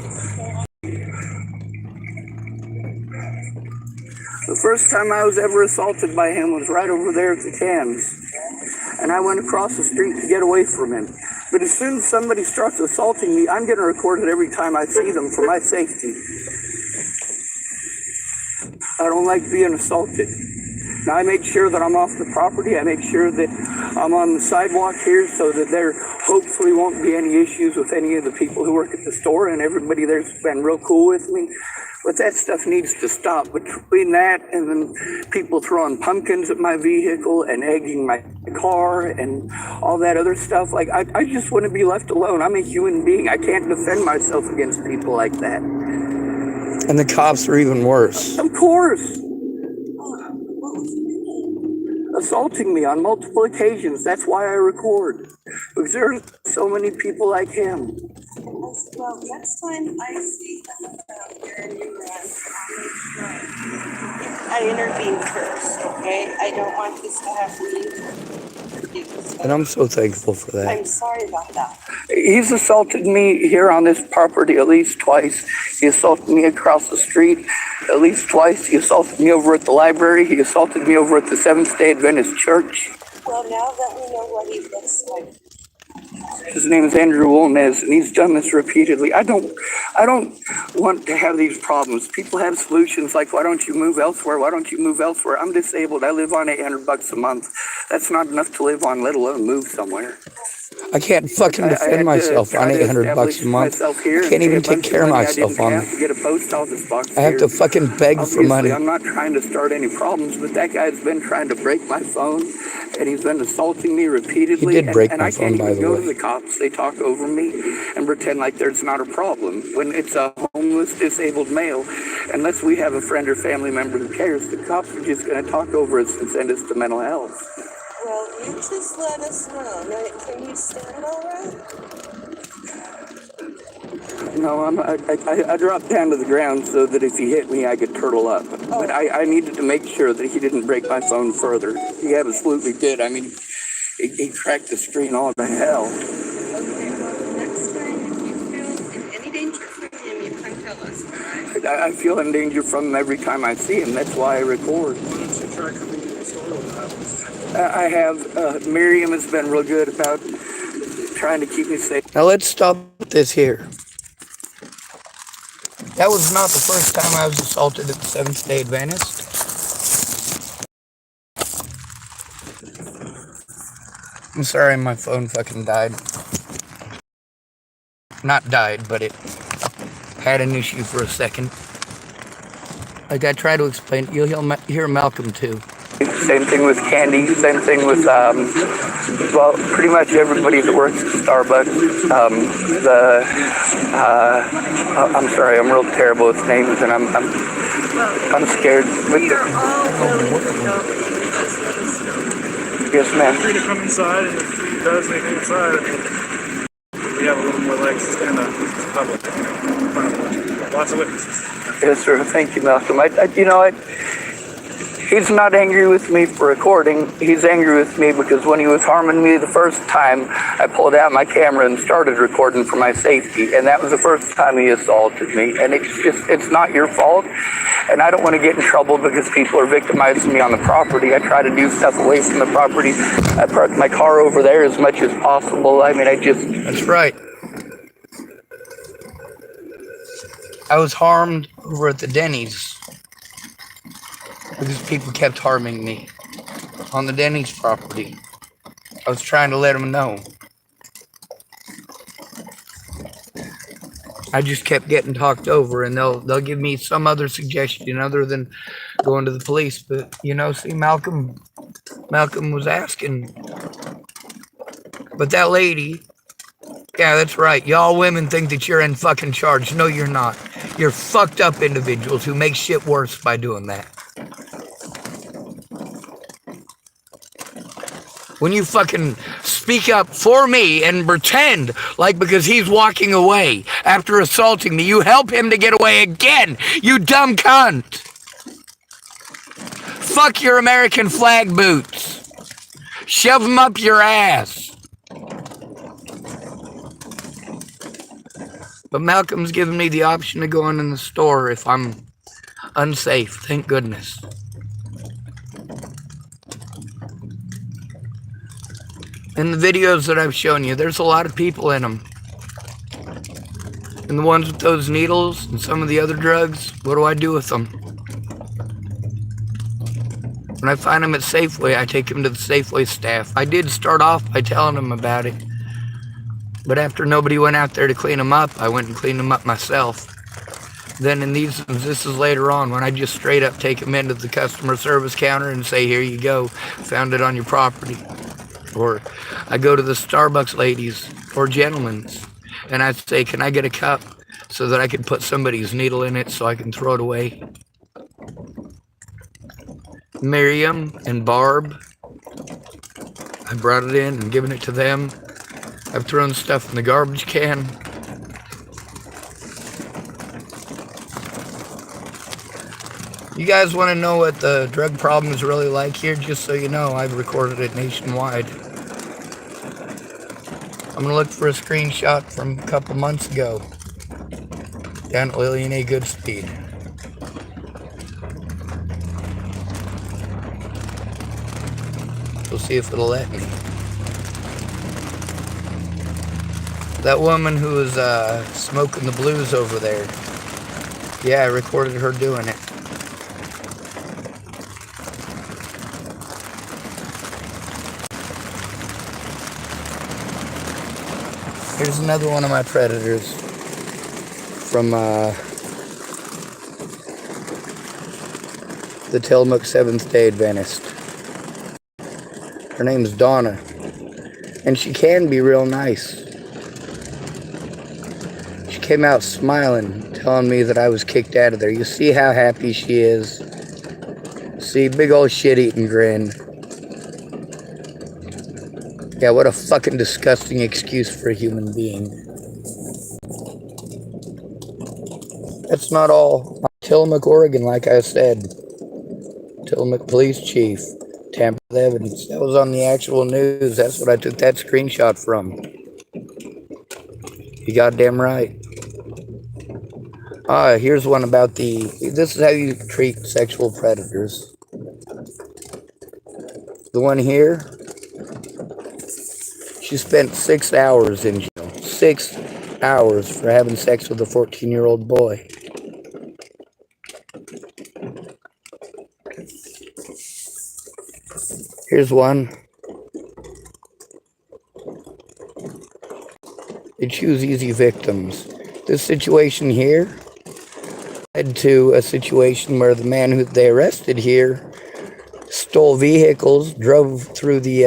The first time I was ever assaulted by him was right over there at the cans. And I went across the street to get away from him. But as soon as somebody starts assaulting me, I'm going to record it every time I see them for my safety. I don't like being assaulted. Now, I make sure that I'm off the property. I make sure that I'm on the sidewalk here so that there hopefully won't be any issues with any of the people who work at the store, and everybody there's been real cool with me. But that stuff needs to stop. Between that and then people throwing pumpkins at my vehicle and egging my car and all that other stuff, like, I just want to be left alone. I'm a human being. I can't defend myself against people like that. And the cops are even worse. Of course. Assaulting me on multiple occasions. That's why I record. Because there are so many people like him. Well, next time I see them out there and you run, I intervene first, okay? I don't want this to happen. And I'm so thankful for that. I'm sorry about that. He's assaulted me here on this property at least twice. He assaulted me across the street at least twice. He assaulted me over at the library. He assaulted me over at the Seventh-day Adventist Church. Well, now that we know what he looks like. His name is Andrew Wolnez, and he's done this repeatedly. I don't want to have these problems. People have solutions like, why don't you move elsewhere? Why don't you move elsewhere? I'm disabled. I live on $800 a month. That's not enough to live on, let alone move somewhere. I can't fucking defend myself on $800 a month. I can't even take care of myself on it. Get a post office box. I have to fucking beg for money. I'm not trying to start any problems, but that guy's been trying to break my phone, and he's been assaulting me repeatedly. He did break and my I phone, can't by even the go way. to the cops. They talk over me and pretend like there's not a problem when it's a homeless, disabled male. Unless we have a friend or family member who cares, the cops are just going to talk over us and send us to mental health. Well, you just let us know. Now, can you stand all right? No, I dropped down to the ground so that if he hit me, I could turtle up. But I needed to make sure that he didn't break my phone further. He absolutely did. I mean, he cracked the screen all to hell. Okay, well, next time if you feel in any danger from him, you can tell us, all right? I feel in danger from him every time I see him. That's why I record. Why don't you try coming to the store when that happens? I have. Miriam has been real good about trying to keep me safe. Now let's stop this here. That was not the first time I was assaulted at the Seventh-day Adventist. I'm sorry my phone fucking died. Not died, but it had an issue for a second. Like I try to explain, you'll hear Malcolm too. Same thing with Candy. Same thing with, well, pretty much everybody that works at Starbucks. I'm sorry, I'm real terrible with names, and I'm scared. We are all willing to help you. Just let us know. Yes, ma'am. Free to come inside, and if he does anything inside, I mean, we have a little more legs to stand up. It's public. Lots of witnesses. Yes, sir. Thank you, Malcolm. He's not angry with me for recording. He's angry with me because when he was harming me the first time, I pulled out my camera and started recording for my safety. And that was the first time he assaulted me. And it's not your fault. And I don't want to get in trouble because people are victimizing me on the property. I try to do stuff away from the property. I park my car over there as much as possible. I mean, That's right. I was harmed over at the Denny's because people kept harming me on the Denny's property. I was trying to let them know. I just kept getting talked over, and they'll give me some other suggestion other than going to the police. But see, Malcolm was asking, but that lady, yeah, that's right. Y'all women think that you're in fucking charge. No, you're not. You're fucked up individuals who make shit worse by doing that. When you fucking speak up for me and pretend like because he's walking away after assaulting me, you help him to get away again, you dumb cunt. Fuck your American flag boots. Shove them up your ass. But Malcolm's given me the option of going in the store if I'm unsafe, thank goodness. In the videos that I've shown you, there's a lot of people in them. And the ones with those needles and some of the other drugs, what do I do with them? When I find them at Safeway, I take them to the Safeway staff. I did start off by telling them about it. But after nobody went out there to clean them up, I went and cleaned them up myself. Then in this is later on, when I just straight up take them into the customer service counter and say, here you go, found it on your property. Or I go to the Starbucks ladies or gentlemen's and I say, can I get a cup so that I can put somebody's needle in it so I can throw it away? Miriam and Barb, I brought it in and given it to them. I've thrown stuff in the garbage can. You guys want to know what the drug problem is really like here? Just so you know, I've recorded it nationwide. I'm going to look for a screenshot from a couple months ago down at Lillian A. Goodspeed. We'll see if it'll let me. That woman who was smoking the blues over there. Yeah, I recorded her doing it. Here's another one of my predators from the Tillamook Seventh-day Adventist. Her name's Donna, and she can be real nice. She came out smiling, telling me that I was kicked out of there. You see how happy she is? See, big old shit-eating grin. Yeah, what a fucking disgusting excuse for a human being. That's not all. Tillamook, Oregon, like I said. Tillamook Police Chief. Tamper with evidence. That was on the actual news. That's what I took that screenshot from. You goddamn right. Here's one about this is how you treat sexual predators. The one here, she spent 6 hours in jail. 6 hours for having sex with a 14-year-old boy. Here's one. They choose easy victims. This situation here led to a situation where the man who they arrested here stole vehicles, drove through the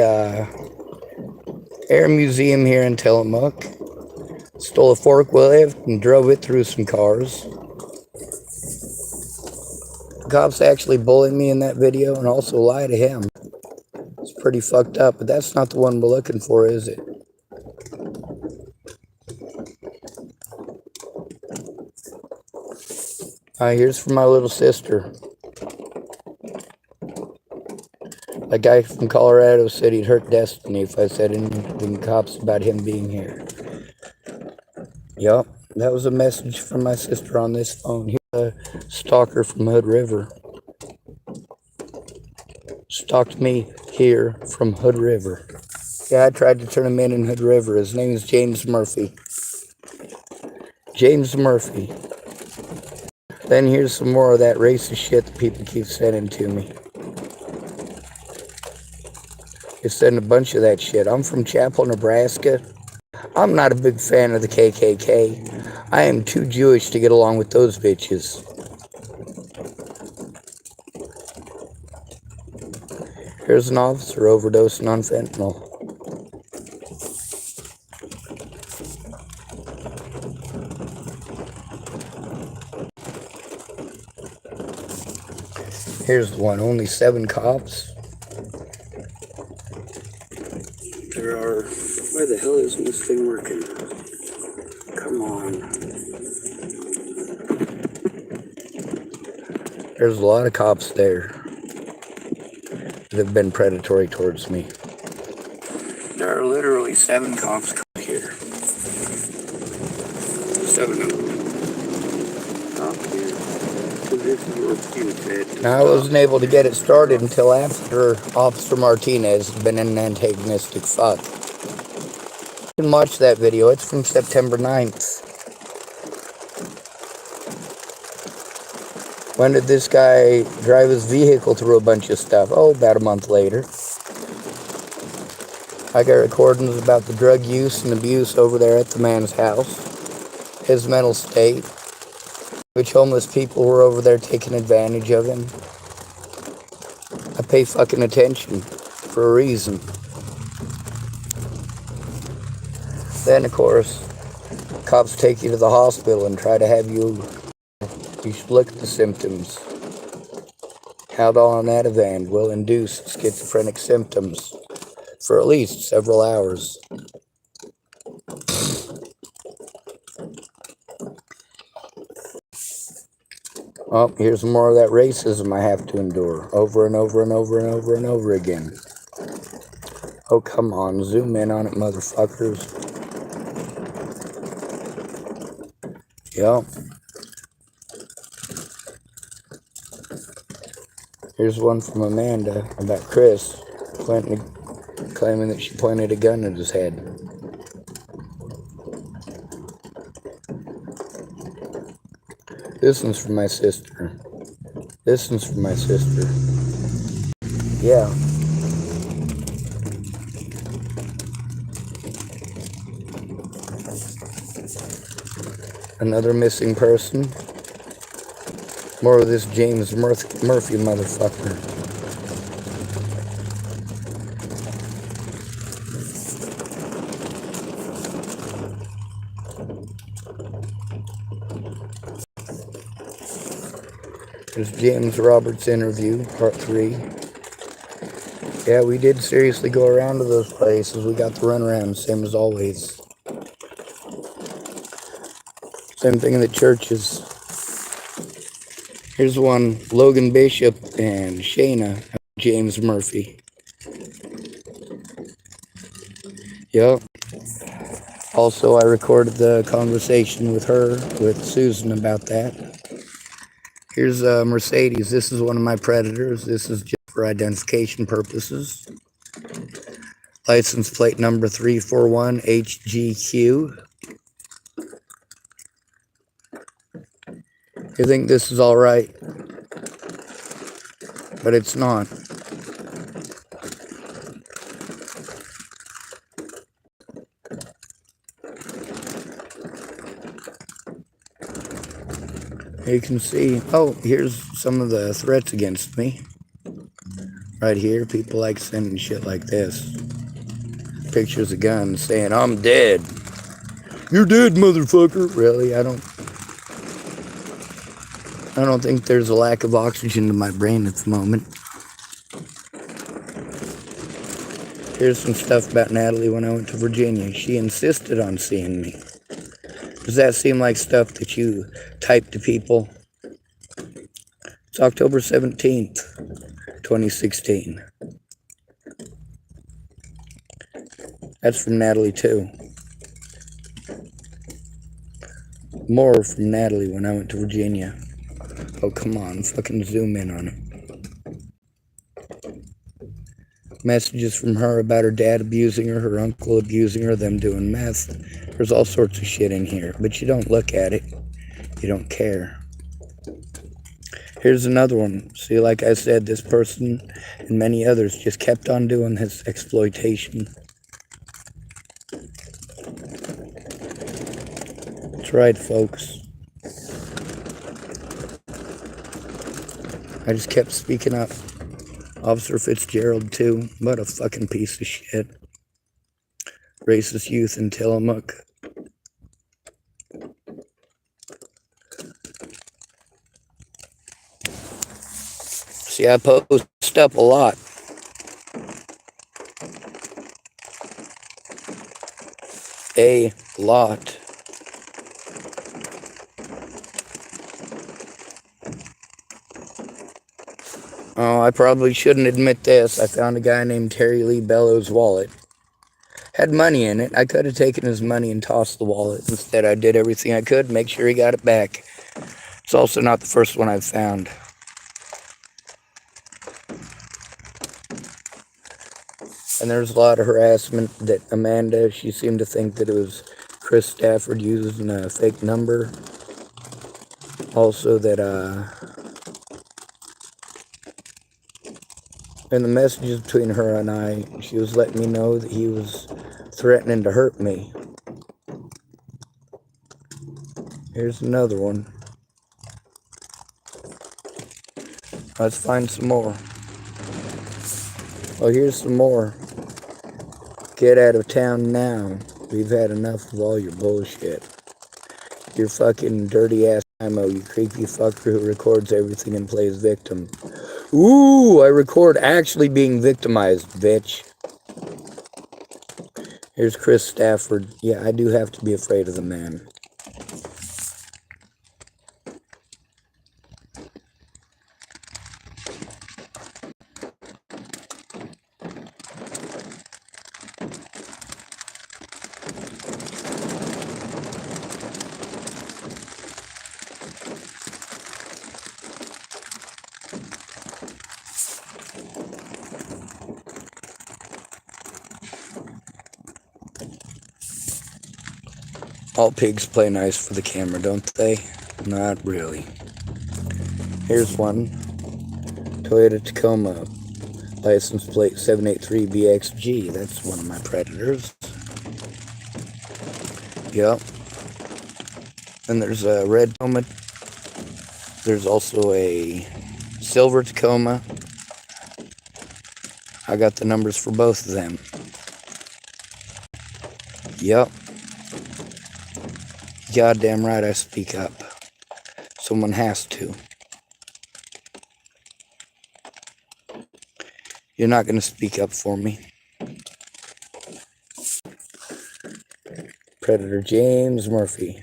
Air Museum here in Tillamook, stole a forklift and drove it through some cars. The cops actually bullied me in that video and also lied to him. It's pretty fucked up, but that's not the one we're looking for, is it? Here's for my little sister. A guy from Colorado said he'd hurt Destiny if I said anything to cops about him being here. Yup, that was a message from my sister on this phone. Here's a stalker from Hood River. Stalked me here from Hood River. Yeah, I tried to turn him in Hood River. His name is James Murphy. James Murphy. Then here's some more of that racist shit that people keep sending to me. They send a bunch of that shit. I'm from Chapel, Nebraska. I'm not a big fan of the KKK. I am too Jewish to get along with those bitches. Here's an officer overdosing on fentanyl. Here's one, only 7 cops. There are... Why the hell isn't this thing working? Come on. There's a lot of cops there that have been predatory towards me. There are literally 7 cops here. 7 of them. Stop here. This is your cue, Ted. Now, I wasn't able to get it started until after Officer Martinez had been an antagonistic fuck. You can watch that video. It's from September 9th. When did this guy drive his vehicle through a bunch of stuff? Oh, about a month later. I got recordings about the drug use and abuse over there at the man's house. His mental state. Which homeless people were over there taking advantage of him. I pay fucking attention for a reason. Then, of course, cops take you to the hospital and try to have you should look at the symptoms. Haldol on Ativan will induce schizophrenic symptoms for at least several hours. Oh, here's more of that racism I have to endure over and over and over and over and over again. Oh, come on, zoom in on it, motherfuckers. Yep. Here's one from Amanda about Chris claiming that she pointed a gun at his head. This one's from my sister. This one's from my sister. Yeah. Another missing person. More of this James Murphy motherfucker. There's James Roberts' interview, part 3. Yeah, we did seriously go around to those places. We got the runaround, same as always. Same thing in the churches. Here's one, Logan Bishop and Shayna, James Murphy. Yep. Also, I recorded the conversation with her, with Susan, about that. Here's Mercedes. This is one of my predators. This is just for identification purposes. License plate number 341HGQ. You think this is all right, but it's not. You can see, oh, here's some of the threats against me. Right here, people like sending shit like this. Pictures of guns saying, I'm dead. You're dead, motherfucker. Really, I don't think there's a lack of oxygen in my brain at the moment. Here's some stuff about Natalie when I went to Virginia. She insisted on seeing me. Does that seem like stuff that you type to people? It's October 17th, 2016. That's from Natalie too. More from Natalie when I went to Virginia. Oh, come on, fucking zoom in on it. Messages from her about her dad abusing her, her uncle abusing her, them doing meth. There's all sorts of shit in here, but you don't look at it. You don't care. Here's another one. See, like I said, this person and many others just kept on doing this exploitation. It's right, folks. I just kept speaking up. Officer Fitzgerald, too. What a fucking piece of shit. Racist youth in Tillamook. See, I post up a lot. A lot. Oh, I probably shouldn't admit this. I found a guy named Terry Lee Bellows' wallet. Had money in it. I could have taken his money and tossed the wallet. Instead, I did everything I could to make sure he got it back. It's also not the first one I've found. And there's a lot of harassment that Amanda, she seemed to think that it was Chris Stafford using a fake number. Also that, in the messages between her and I, she was letting me know that he was threatening to hurt me. Here's another one. Let's find some more. Oh, here's some more. Get out of town now. We've had enough of all your bullshit. Your fucking dirty ass IMO, you creepy fucker who records everything and plays victim. Ooh, I record actually being victimized, bitch. Here's Chris Stafford. Yeah, I do have to be afraid of the man. All pigs play nice for the camera, don't they? Not really. Here's one. Toyota Tacoma. License plate 783BXG. That's one of my predators. Yep. And there's a red Tacoma. There's also a silver Tacoma. I got the numbers for both of them. Yep. Goddamn right I speak up. Someone has to. You're not going to speak up for me. Predator James Murphy.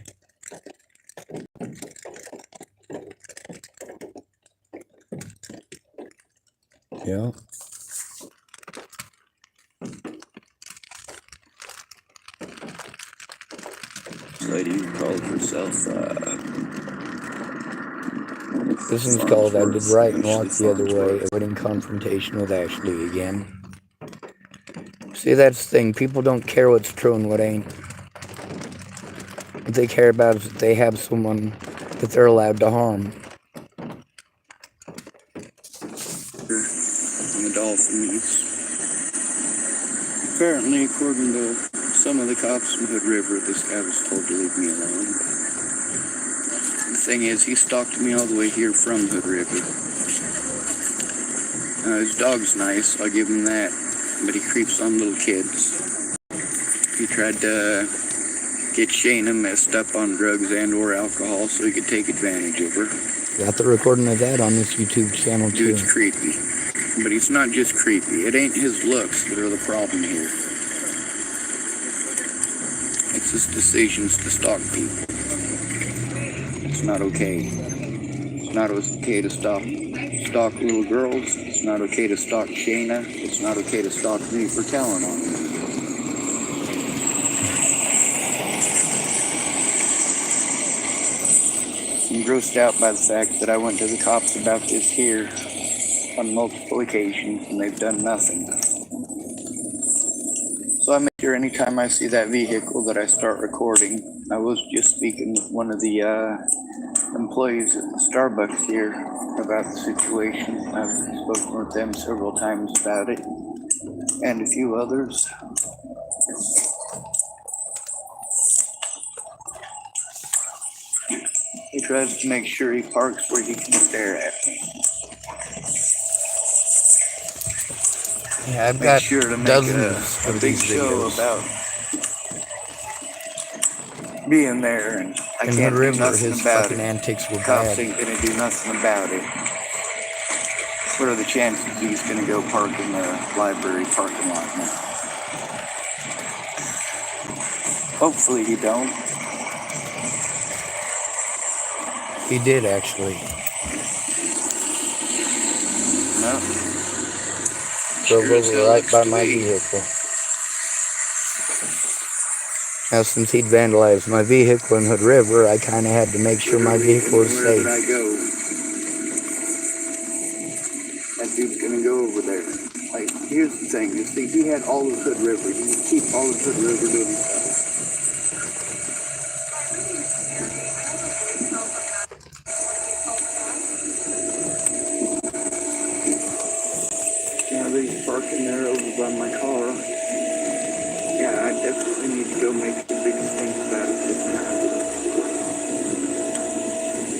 Yeah. Lady who called herself, This one's called I Did Right and Walked the Other Way, avoiding confrontation with Ashley again. See, that's the thing. People don't care what's true and what ain't. What they care about is that they have someone that they're allowed to harm. On the dolphin meets. Apparently, according to some of the cops in Hood River, this guy was told to leave me alone. The thing is, he stalked me all the way here from Hood River. His dog's nice, I'll give him that, but he creeps on little kids. He tried to get Shayna messed up on drugs and or alcohol so he could take advantage of her. Got the recording of that on this YouTube channel too. Dude's creepy. But he's not just creepy. It ain't his looks that are the problem here. It's his decisions to stalk people. It's not okay. It's not okay to stalk little girls. It's not okay to stalk Shayna. It's not okay to stalk me for telling on him. I'm grossed out by the fact that I went to the cops about this here on multiple occasions and they've done nothing. So I make sure anytime I see that vehicle that I start recording. I was just speaking with one of the employees at the Starbucks here about the situation. I've spoken with them several times about it and a few others. He tries to make sure he parks where he can stare at me. Yeah, I've Make got sure to make dozens a of big these show videos. about being there, and I In can't Hood do River, nothing his about fucking it. antics were Cops bad. ain't gonna do nothing about it. What are the chances he's gonna go park in the library parking lot now? Hopefully he don't. He did, actually. No. Drove Sure as over hell right looks by to my me. vehicle. Now, since he'd vandalized my vehicle in Hood River, I kind of had to make sure my vehicle was Anywhere safe. that I go, that dude's gonna go over there. Like, here's the thing, you see, he had all of Hood River. He would keep all of Hood River to himself. Now that he's parking there over by my car, yeah, I definitely need to go make the biggest thing about it this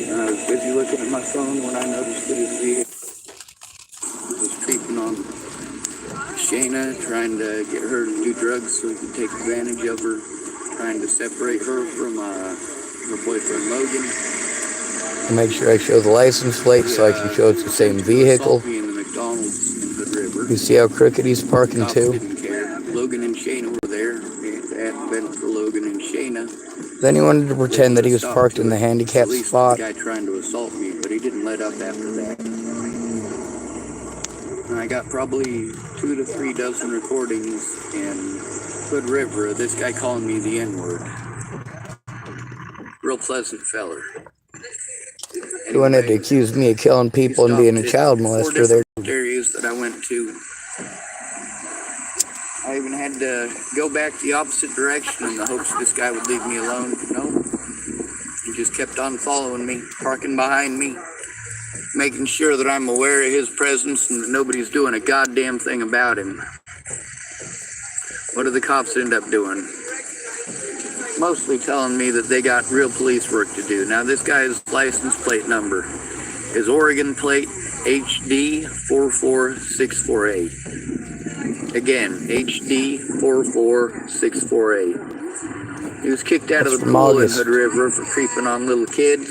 time. I was busy looking at my phone when I noticed that his vehicle was creeping on Shayna, trying to get her to do drugs so he could take advantage of her, trying to separate her from her boyfriend Logan. To make sure I show the license plate so I can show it's the same vehicle. Me in the McDonald's in Hood River. You see how crooked he's parking Cops too? didn't care. Logan and Shayna were there. If it hadn't been for Logan and Shayna, Then he wanted to pretend that he was parked in the handicapped at least spot. the guy trying to assault me, but he didn't let up after that. And I got probably 2 to 3 dozen recordings in Hood River of this guy calling me the N-word. Real pleasant feller. He wanted to accuse me of killing people and being a child molester there. 4 different areas that I went to. I even had to go back the opposite direction in the hopes this guy would leave me alone. No. He just kept on following me, parking behind me, making sure that I'm aware of his presence and that nobody's doing a goddamn thing about him. What do the cops end up doing? Mostly telling me that they got real police work to do. Now, this guy's license plate number is Oregon plate HD 44648. Again, HD 44648. He was kicked out of the pool in Hood River for creeping on little kids.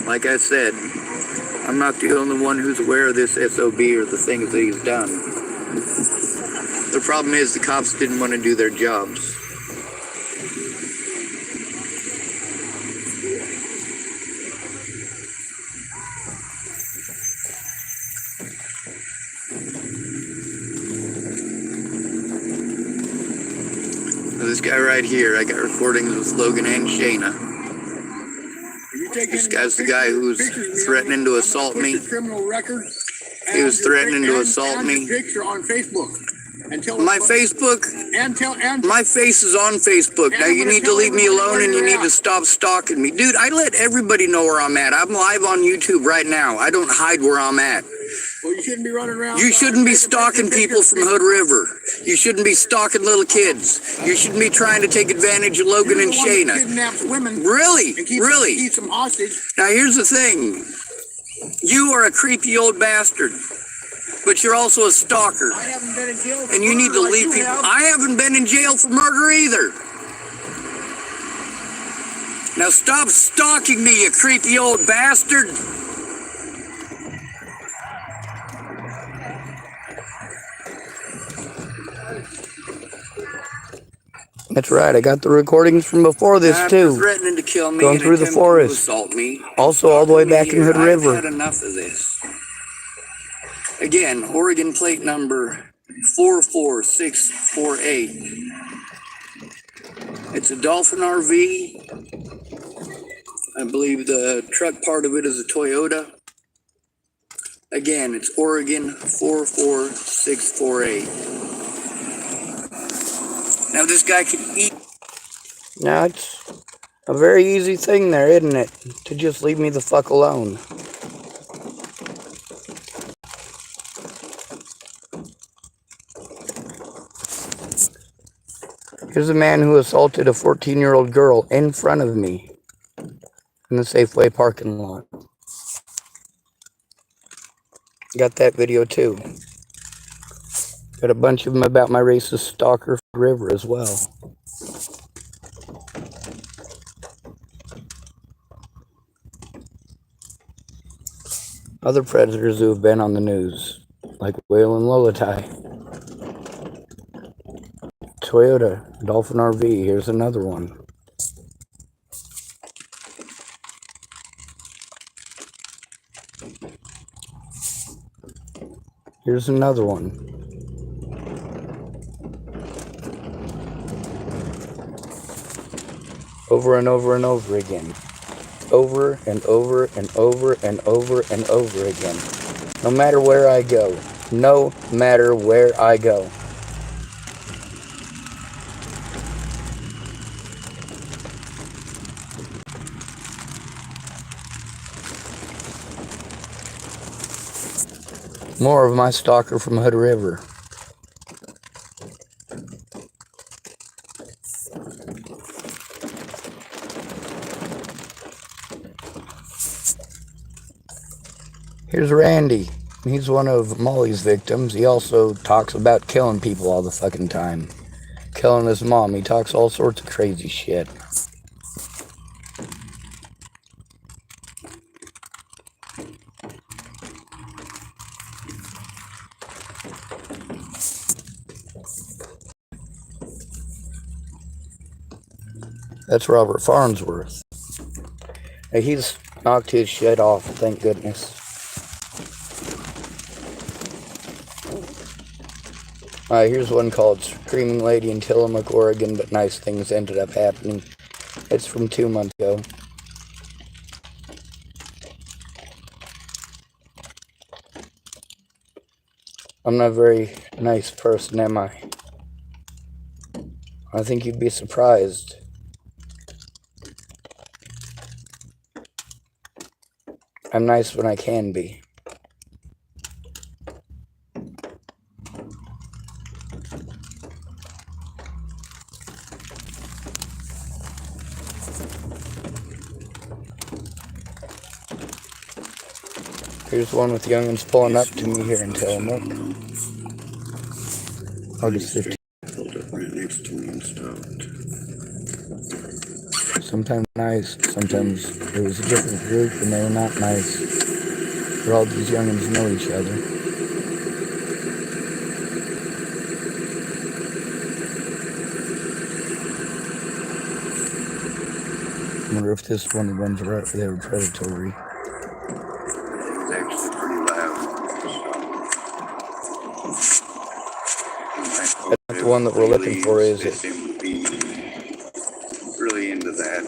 Like I said, I'm not the only one who's aware of this SOB or the things that he's done. The problem is the cops didn't want to do their jobs. This guy right here, I got recordings with Logan and Shayna. This guy's the guy who's threatening to assault me. He was threatening to assault me. My Facebook, my face is on Facebook. Now you need to leave me alone and you need to stop stalking me. Dude, I let everybody know where I'm at. I'm live on YouTube right now. I don't hide where I'm at. Well, you shouldn't be running around. You shouldn't be stalking people from Hood River. You shouldn't be stalking little kids. You shouldn't be trying to take advantage of Logan and Shayna. Kidnaps women. Really? Really? Keeps them hostage. Now here's the thing. You are a creepy old bastard. But you're also a stalker. I haven't been in jail for And you need to murder like leave you people. have. I haven't been in jail for murder either. Now stop stalking me, you creepy old bastard. That's right, I got the recordings from before this After too. threatening to kill me Going and through the attempting forest. to assault me, Also all the way back in Hood I've River. had enough of this. Again, Oregon plate number 44648. It's a Dolphin RV. I believe the truck part of it is a Toyota. Again, it's Oregon 44648. Now this guy can eat. Now it's a very easy thing there, isn't it? To just leave me the fuck alone. Here's a man who assaulted a 14-year-old girl in front of me. in the Safeway parking lot. Got that video too. Got a bunch of them about my racist stalker River as well. Other predators who have been on the news, like Whale and Lolatai. Toyota, Dolphin RV, here's another one. Here's another one. Over and over and over again. Over and over and over and over and over again. No matter where I go. No matter where I go. More of my stalker from Hood River. Here's Randy. He's one of Molly's victims. He also talks about killing people all the fucking time. Killing his mom. He talks all sorts of crazy shit. That's Robert Farnsworth. Hey, he's knocked his shit off, thank goodness. Here's one called Screaming Lady in Tillamook, Oregon, but nice things ended up happening. It's from 2 months ago. I'm not a very nice person, am I? I think you'd be surprised. I'm nice when I can be. Here's one with youngins pulling up to me here in Tillamook. August 15th. Sometimes nice, sometimes it was a different group and they were not nice. But all these youngins know each other. I wonder if this one of the ones were they were predatory. That's the one that we're looking for, is it? They seem to be really into that.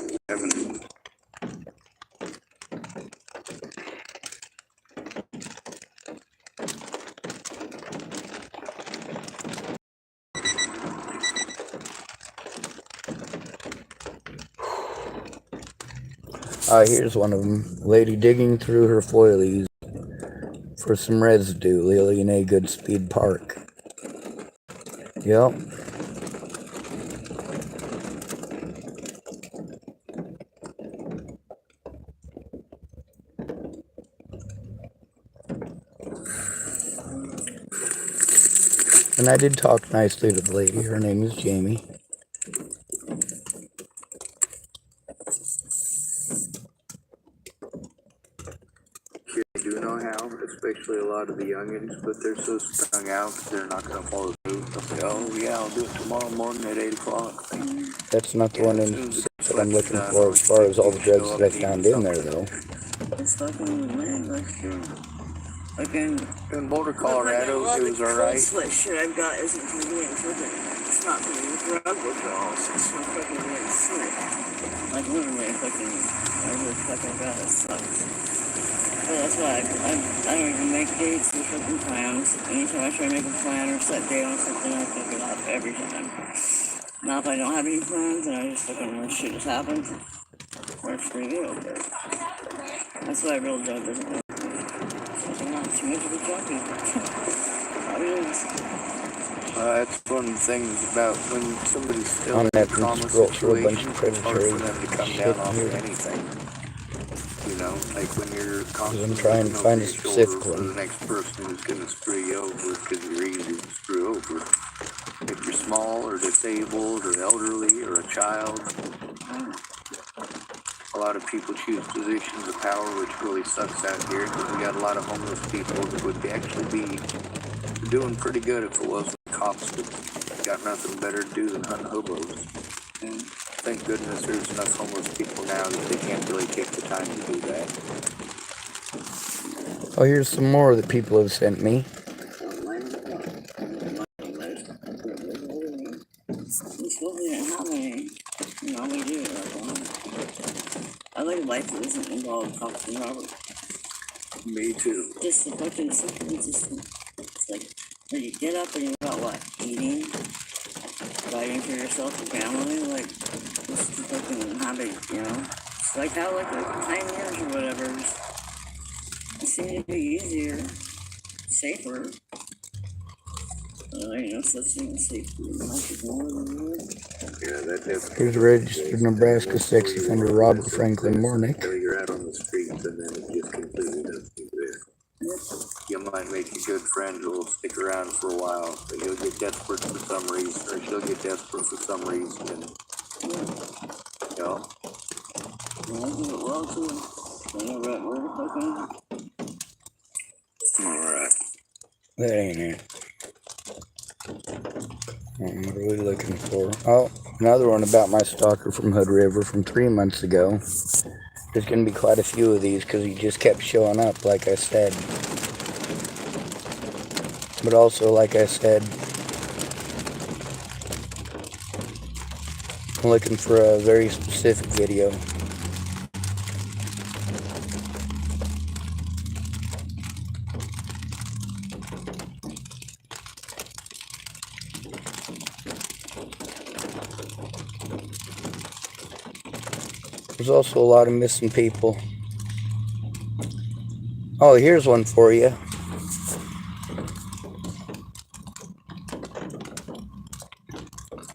Here's one of them. Lady digging through her foilies for some residue. Lily in a good speed park. Yep. And I did talk nicely to the lady. Her name is Jamie. I do know how, especially a lot of the youngins, but they're so strung out they're not going to follow through. They'll say, oh yeah, I'll do it tomorrow morning at 8 o'clock. That's not the one that I'm looking for as far as all the drugs that I found in there, though. It's fucking weird, like in Boulder, Colorado, it was alright. Shit I've got isn't for doing fucking, it's not for doing drug withdrawals, it's for fucking doing sleep. Like literally fucking, I really fucking got it sucks. But that's why I don't even make dates and fucking plans. Anytime I try to make a plan or set date on something, I fuck it up every time. Now if I don't have any plans and I just fucking let shit just happen, works pretty good. That's why real drug doesn't work. I'm not too much of a junkie. Probably is. That's one of the things about when somebody's still I'm in a having to trauma scroll through a bunch situation, of it's hard for predatory them to come shit down off here. of anything. know, like when you're constantly trying to looking find over a your shoulder specific for one. the next person who's going to screw you over because you're easy to screw over. If you're small or disabled or elderly or a child, a lot of people choose positions of power, which really sucks out here because we got a lot of homeless people that would actually be doing pretty good if it wasn't cops that got nothing better to do than hunt hobos. And thank goodness there's enough homeless people now that they can't really take the time to do that. Oh, here's some more that people have sent me. We still didn't have any. No, we do. I like life that isn't involved cops and robbers. Me too. Just the fucking simple consistent. It's like when you get up and you're about what? Eating? Providing for yourself and family? Like, this is the fucking habit, you know? It's like how, like, the pioneers or whatever, it seemed to be easier, safer. You know, such thing as safety. Yeah, that Here's registered Nebraska sex offender Robert Franklin Mornick. you're out on the streets and then it just completely doesn't exist. You might make a good friend who will stick around for a while, but you'll get desperate for some reason, or she'll get desperate for some reason, and you know. I'll give it well to them. Whenever at work, Alright. That ain't it. What are we looking for? Oh, another one about my stalker from Hood River from 3 months ago. There's going to be quite a few of these because he just kept showing up, like I said. But also, like I said, I'm looking for a very specific video. There's also a lot of missing people. Oh, here's one for you.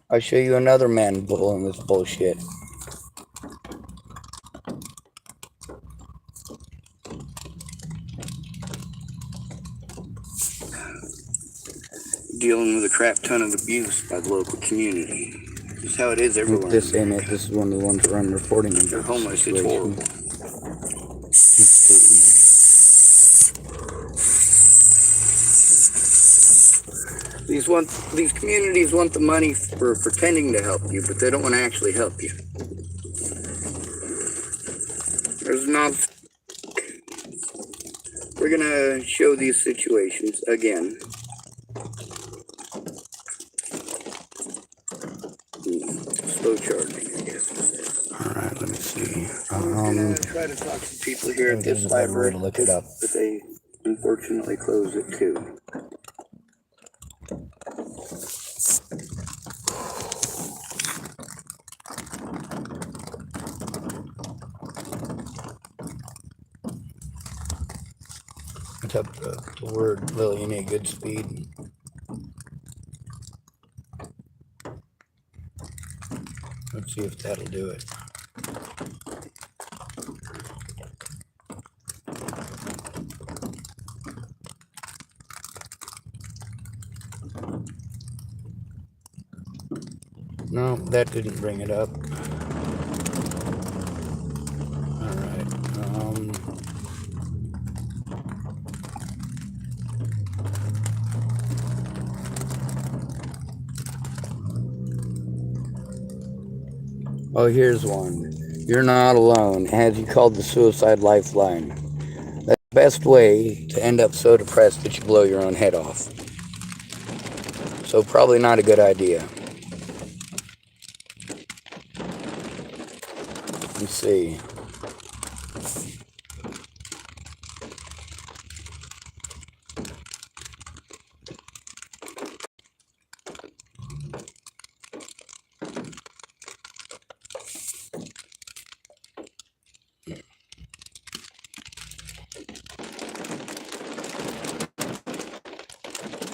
I'll show you another man pulling this bullshit. Dealing with a crap ton of abuse by the local community. This is how it is everywhere. This ain't it. This is one of the ones where I'm reporting If you're about homeless, it's situation. horrible. These communities want the money for pretending to help you, but they don't want to actually help you. There's not. We're gonna show these situations again. Slow charging, I guess it says. Alright, let me see. I'm gonna try to talk to people here at this there's a better way library, to look it up. but they unfortunately close at 2. It's up to the word, Lily, you need good speed. Let's see if that'll do it. No, that didn't bring it up. Alright, oh, here's one. You're not alone. Has you called the suicide lifeline? That's the best way to end up so depressed that you blow your own head off. So probably not a good idea. Let's see.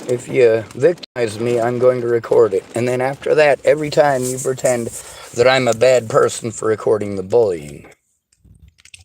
If you victimize me, I'm going to record it. And then after that, every time you pretend that I'm a bad person for recording the bullying.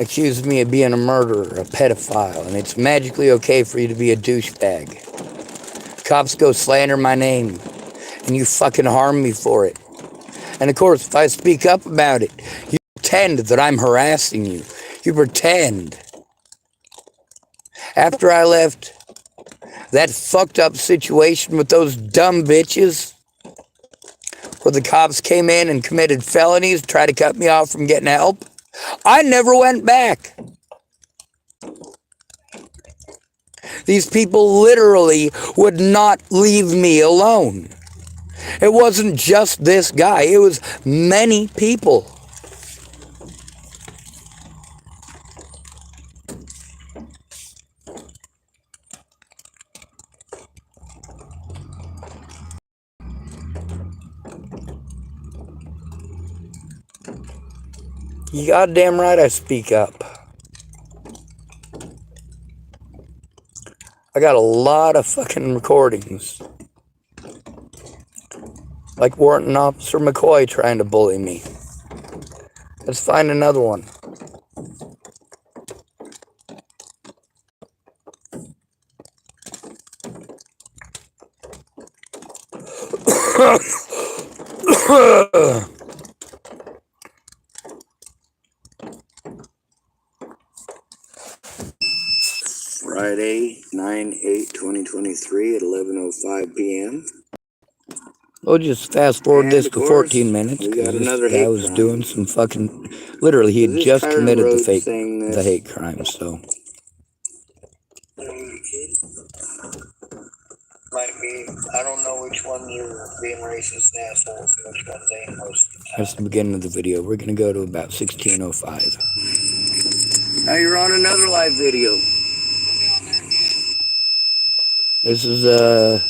accused me of being a murderer, a pedophile, and it's magically okay for you to be a douchebag. Cops go slander my name, and you fucking harm me for it. And of course, if I speak up about it, you pretend that I'm harassing you. You pretend. After I left that fucked up situation with those dumb bitches, where the cops came in and committed felonies to try to cut me off from getting help, I never went back. These people literally would not leave me alone. It wasn't just this guy, it was many people. You goddamn right I speak up. I got a lot of fucking recordings. Like Warrant Officer McCoy trying to bully me. Let's find another one. Friday, 9/8/2023 at 11:05 p.m. We'll just fast forward And this of to course, 14 minutes. we got This another guy hate was crime. doing some fucking... Literally, he had This just Kyron committed Rhodes saying the this. hate crime, so... Might be, I don't know which ones are being racist assholes and which ones ain't most of the time. That's the beginning of the video. We're going to go to about 16:05. Now you're on another live video. This is a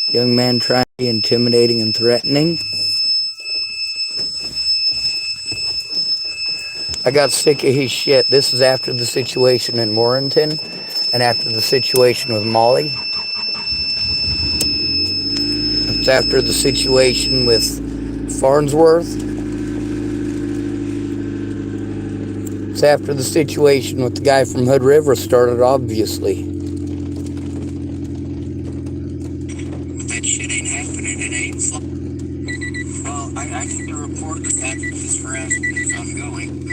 young man trying to be intimidating and threatening. I got sick of his shit. This is after the situation in Warrenton and after the situation with Molly. It's after the situation with Farnsworth. It's after the situation with the guy from Hood River started, obviously. That shit ain't happening. It ain't fun. Well, I need to report the fact that this harassment is ongoing.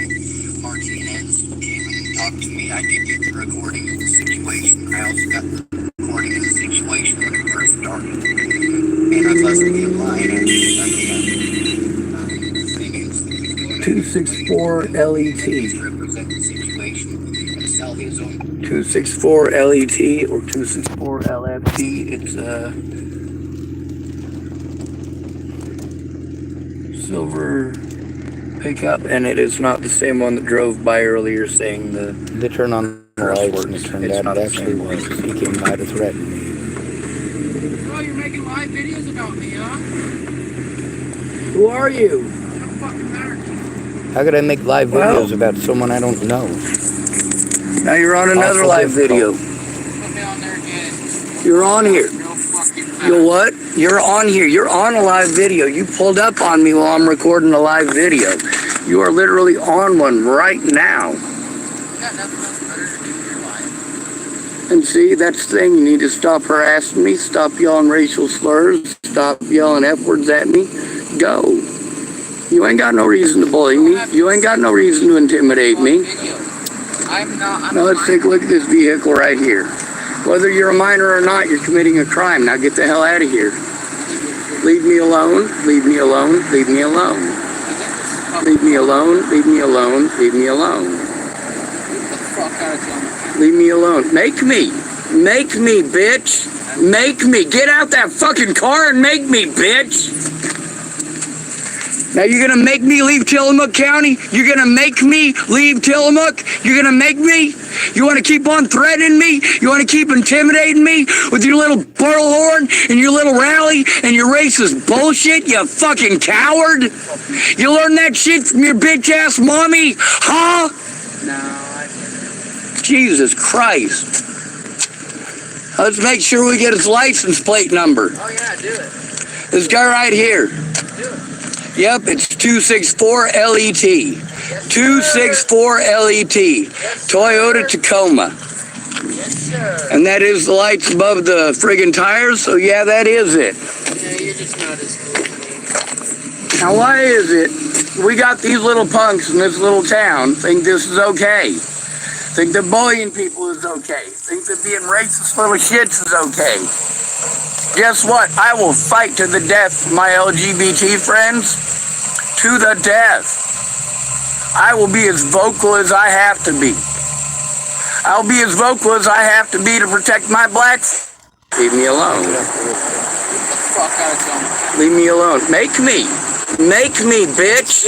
Martinez came and talked to me. I did get the recording of the situation. I also got the recording of the situation when it first started. And I busted him lying at me again. The thing is, 264 LET. represent the situation and sell his own. 264 LET or 264 LFT. It's a silver pickup, and it is not the same one that drove by earlier saying they turn on the lights, and it turned out it actually was. He came by to threaten me. Oh, you're making live videos about me, huh? Who are you? It don't fucking matter. How could I make live videos about someone I don't know? Now you're on another live video. Put me on there again. You're on here. Real fucking fast. You know what? You're on here. You're on a live video. You pulled up on me while I'm recording a live video. You are literally on one right now. You got nothing else better to do with your life. And see, that's the thing. You need to stop harassing me. Stop yelling racial slurs. Stop yelling F words at me. Go. You ain't got no reason to bully me. You ain't got no reason to intimidate me. I'm not. Now let's take a look at this vehicle right here. Whether you're a minor or not, you're committing a crime. Now get the hell out of here. Leave me alone. Leave me alone. Leave me alone. Leave me alone. Leave me alone. Leave me alone. Leave me alone. Make me. Make me, bitch. Make me. Get out that fucking car and make me, bitch. Now you're gonna make me leave Tillamook County? You're gonna make me leave Tillamook? You're gonna make me? You wanna keep on threatening me? You wanna keep intimidating me with your little bullhorn and your little rally and your racist bullshit, you fucking coward? You learned that shit from your bitch ass mommy? Huh? No, I didn't. Jesus Christ. Let's make sure we get his license plate number. Oh yeah, do it. This guy right here. Do it. Yep, it's 264 LET. 264 LET, Toyota Tacoma. And that is the lights above the friggin' tires, so yeah, that is it. Yeah, you're just not as cool as me. Now why is it we got these little punks in this little town think this is okay? Think that bullying people is okay? Think that being racist little shits is okay? Guess what? I will fight to the death for my LGBT friends. To the death. I will be as vocal as I have to be. I'll be as vocal as I have to be to protect my blacks. Leave me alone. Fuck out of town. Leave me alone. Make me. Make me, bitch.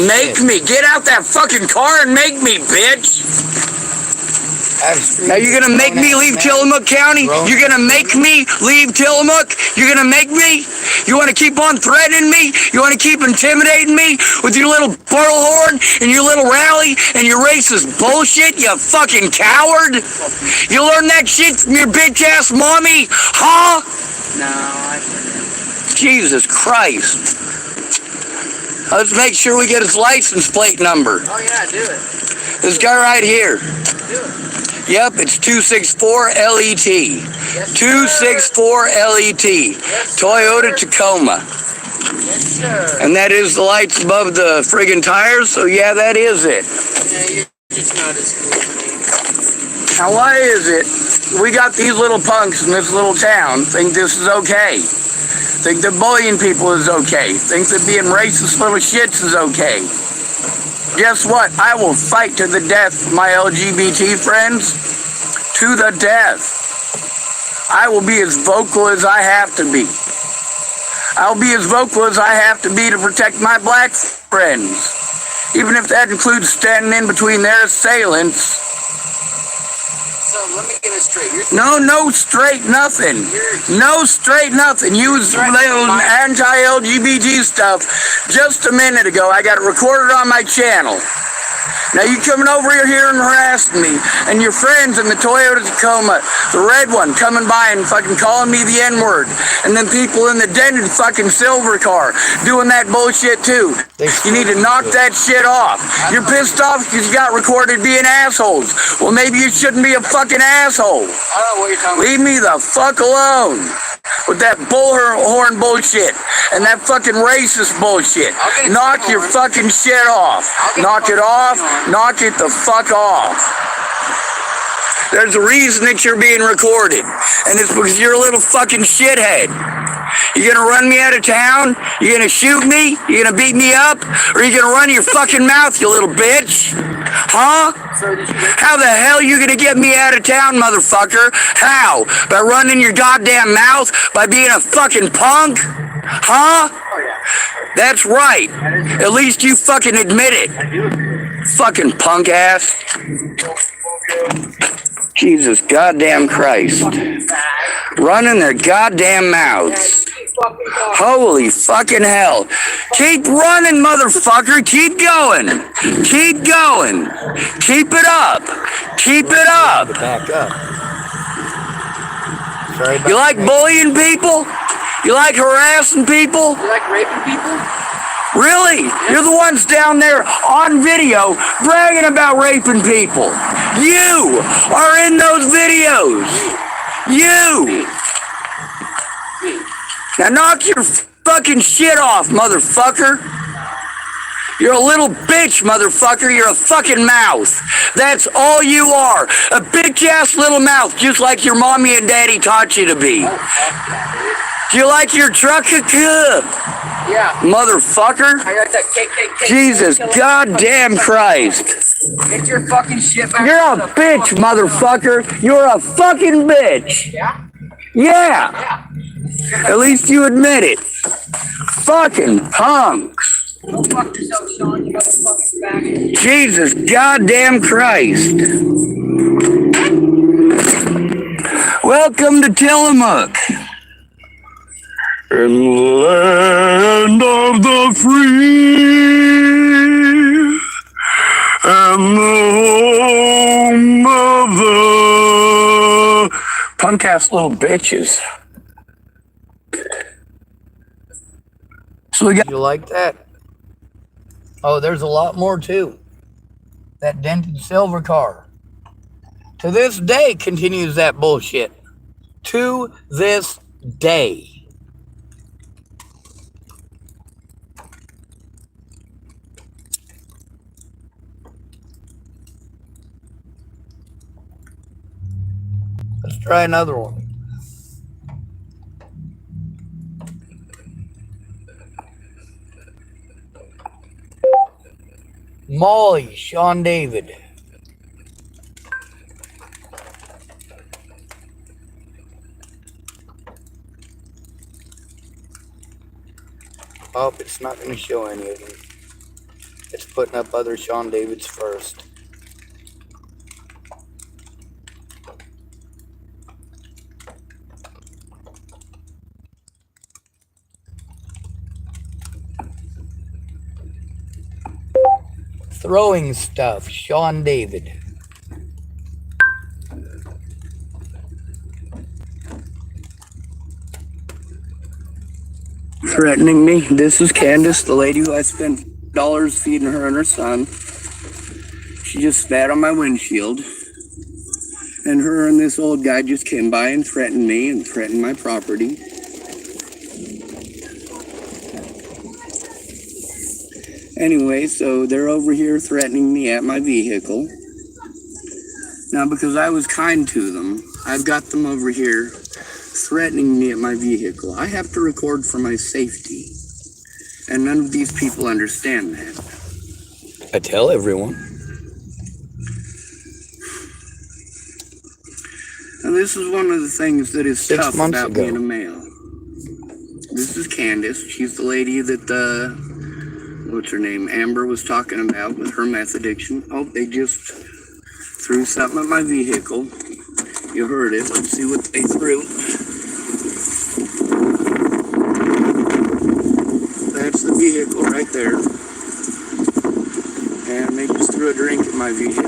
Make me. Get out that fucking car and make me, bitch. Now you're gonna make me leave Tillamook County? You're gonna make me leave Tillamook? You're gonna make me? You wanna keep on threatening me? You wanna keep intimidating me with your little bullhorn and your little rally and your racist bullshit, you fucking coward? You learned that shit from your bitch ass mommy? Huh? No, I didn't. Jesus Christ. Let's make sure we get his license plate number. Oh yeah, do it. This guy right here. Do it. Yep, it's 264 LET. 264 LET. Toyota Tacoma. Yes, sir. And that is the lights above the friggin' tires, so yeah, that is it. Yeah, you're just not as cool as me. Now why is it we got these little punks in this little town think this is okay? Think that bullying people is okay? Think that being racist little shits is okay? Guess what? I will fight to the death for my LGBT friends. To the death. I will be as vocal as I have to be. I'll be as vocal as I have to be to protect my black friends. Even if that includes standing in between their assailants. So let me get it straight. No straight nothing. No straight nothing. You was anti-LGBT stuff just a minute ago. I got it recorded on my channel. Now you coming over here and harassing me, and your friends in the Toyota Tacoma, the red one, coming by and fucking calling me the N-word, and then people in the dented fucking silver car doing that bullshit too. You need to knock that shit off. You're pissed off because you got recorded being assholes. Well, maybe you shouldn't be a fucking asshole. I don't know what you're talking about. Leave me the fuck alone with that bullhorn bullshit and that fucking racist bullshit. Knock your fucking shit off. Knock it off. Knock it the fuck off. There's a reason that you're being recorded, and it's because you're a little fucking shithead. You gonna run me out of town? You gonna shoot me? You gonna beat me up? Or you gonna run your fucking mouth, you little bitch? Huh? How the hell you gonna get me out of town, motherfucker? How? By running your goddamn mouth? By being a fucking punk? Huh? That's right. At least you fucking admit it. Fucking punk ass. Jesus goddamn Christ. Running their goddamn mouths. Holy fucking hell. Keep running, motherfucker. Keep going. Keep going. Keep it up. Keep it up. Back up. Sorry about You like bullying people? You like harassing people? You like raping people? Really? You're the ones down there on video bragging about raping people. You are in those videos. You. Now knock your fucking shit off, motherfucker. You're a little bitch, motherfucker. You're a fucking mouth. That's all you are. A bitch-ass little mouth, just like your mommy and daddy taught you to be. Do you like your truck? Yeah. Motherfucker. I got that KKK. Jesus goddamn Christ. Get your fucking shit back. You're a bitch, motherfucker. You're a fucking bitch. Yeah? Yeah. At least you admit it. Fucking punks. Go fuck yourself, Sean. You motherfucking faggot. Jesus goddamn Christ. Welcome to Tillamook. In the land of the free and the home of the punk-ass little bitches. So we got. You like that? Oh, there's a lot more too. that dented silver car. To this day continues that bullshit. To this day. Let's try another one. Molly, Sean David. Oh, it's not going to show any of them. It's putting up other Sean Davids first. Throwing stuff, Sean David. Threatening me. This is Candace, the lady who I spent dollars feeding her and her son. She just spat on my windshield. And her and this old guy just came by and threatened me and threatened my property. Anyway, so they're over here threatening me at my vehicle. Now, because I was kind to them, I've got them over here threatening me at my vehicle. I have to record for my safety. And none of these people understand that. I tell everyone. And this is one of the things that is 6 tough months about ago. being a male. This is Candace. She's the lady that, what's her name, Amber was talking about with her meth addiction. Oh, they just threw something at my vehicle. You heard it. Let's see what they threw. That's the vehicle right there. And they just threw a drink at my vehicle.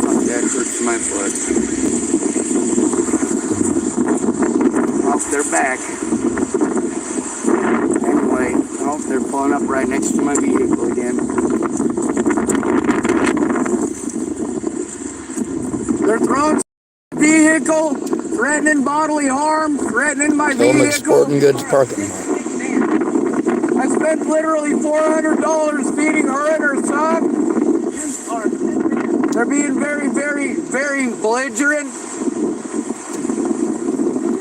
Oh, that hurts my foot. Oh, they're back. Anyway, oh, they're pulling up right next to my vehicle again. They're throwing vehicle, threatening bodily harm, threatening my vehicle. Sporting Goods parking lot. I spent literally $400 feeding her and her son. They're being very, very, very belligerent.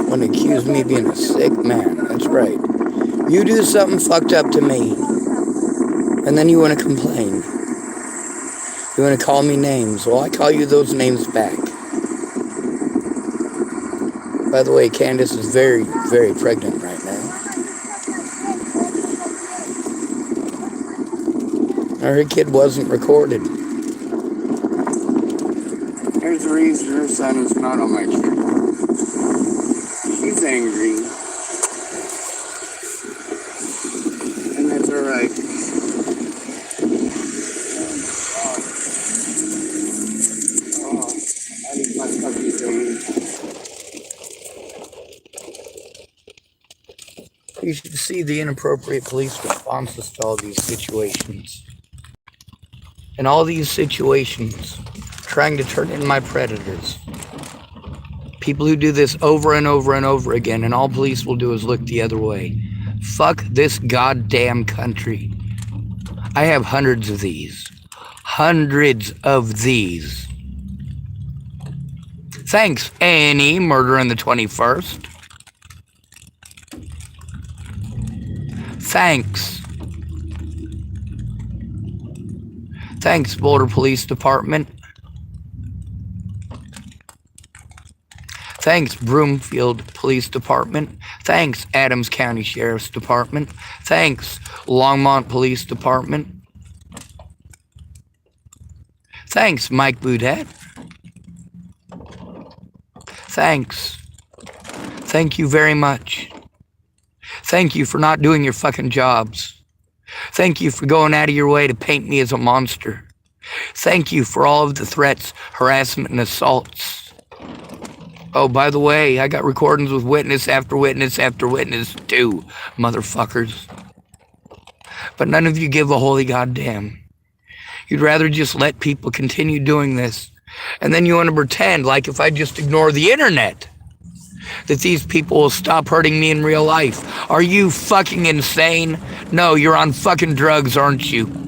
Want to accuse me of being a sick man. That's right. You do something fucked up to me, and then you want to complain. You want to call me names. Well, I call you those names back. By the way, Candace is very, very pregnant right now. Her kid wasn't recorded. There's the reason her son is not on my channel. She's angry. And that's alright. Oh, I need my puppy to You should see the inappropriate police responses to all these situations. In all these situations, trying to turn in my predators. People who do this over and over and over again, and all police will do is look the other way. Fuck this goddamn country. I have hundreds of these. Hundreds of these. Thanks, A&E, Murder in the 21st. Thanks. Thanks, Boulder Police Department. Thanks, Broomfield Police Department. Thanks, Adams County Sheriff's Department. Thanks, Longmont Police Department. Thanks, Mike Boudet. Thanks. Thank you very much. Thank you for not doing your fucking jobs. Thank you for going out of your way to paint me as a monster. Thank you for all of the threats, harassment, and assaults. Oh, by the way, I got recordings with witness after witness after witness too, motherfuckers. But none of you give a holy goddamn. You'd rather just let people continue doing this. And then you want to pretend like if I just ignore the internet, that these people will stop hurting me in real life. Are you fucking insane? No, you're on fucking drugs, aren't you?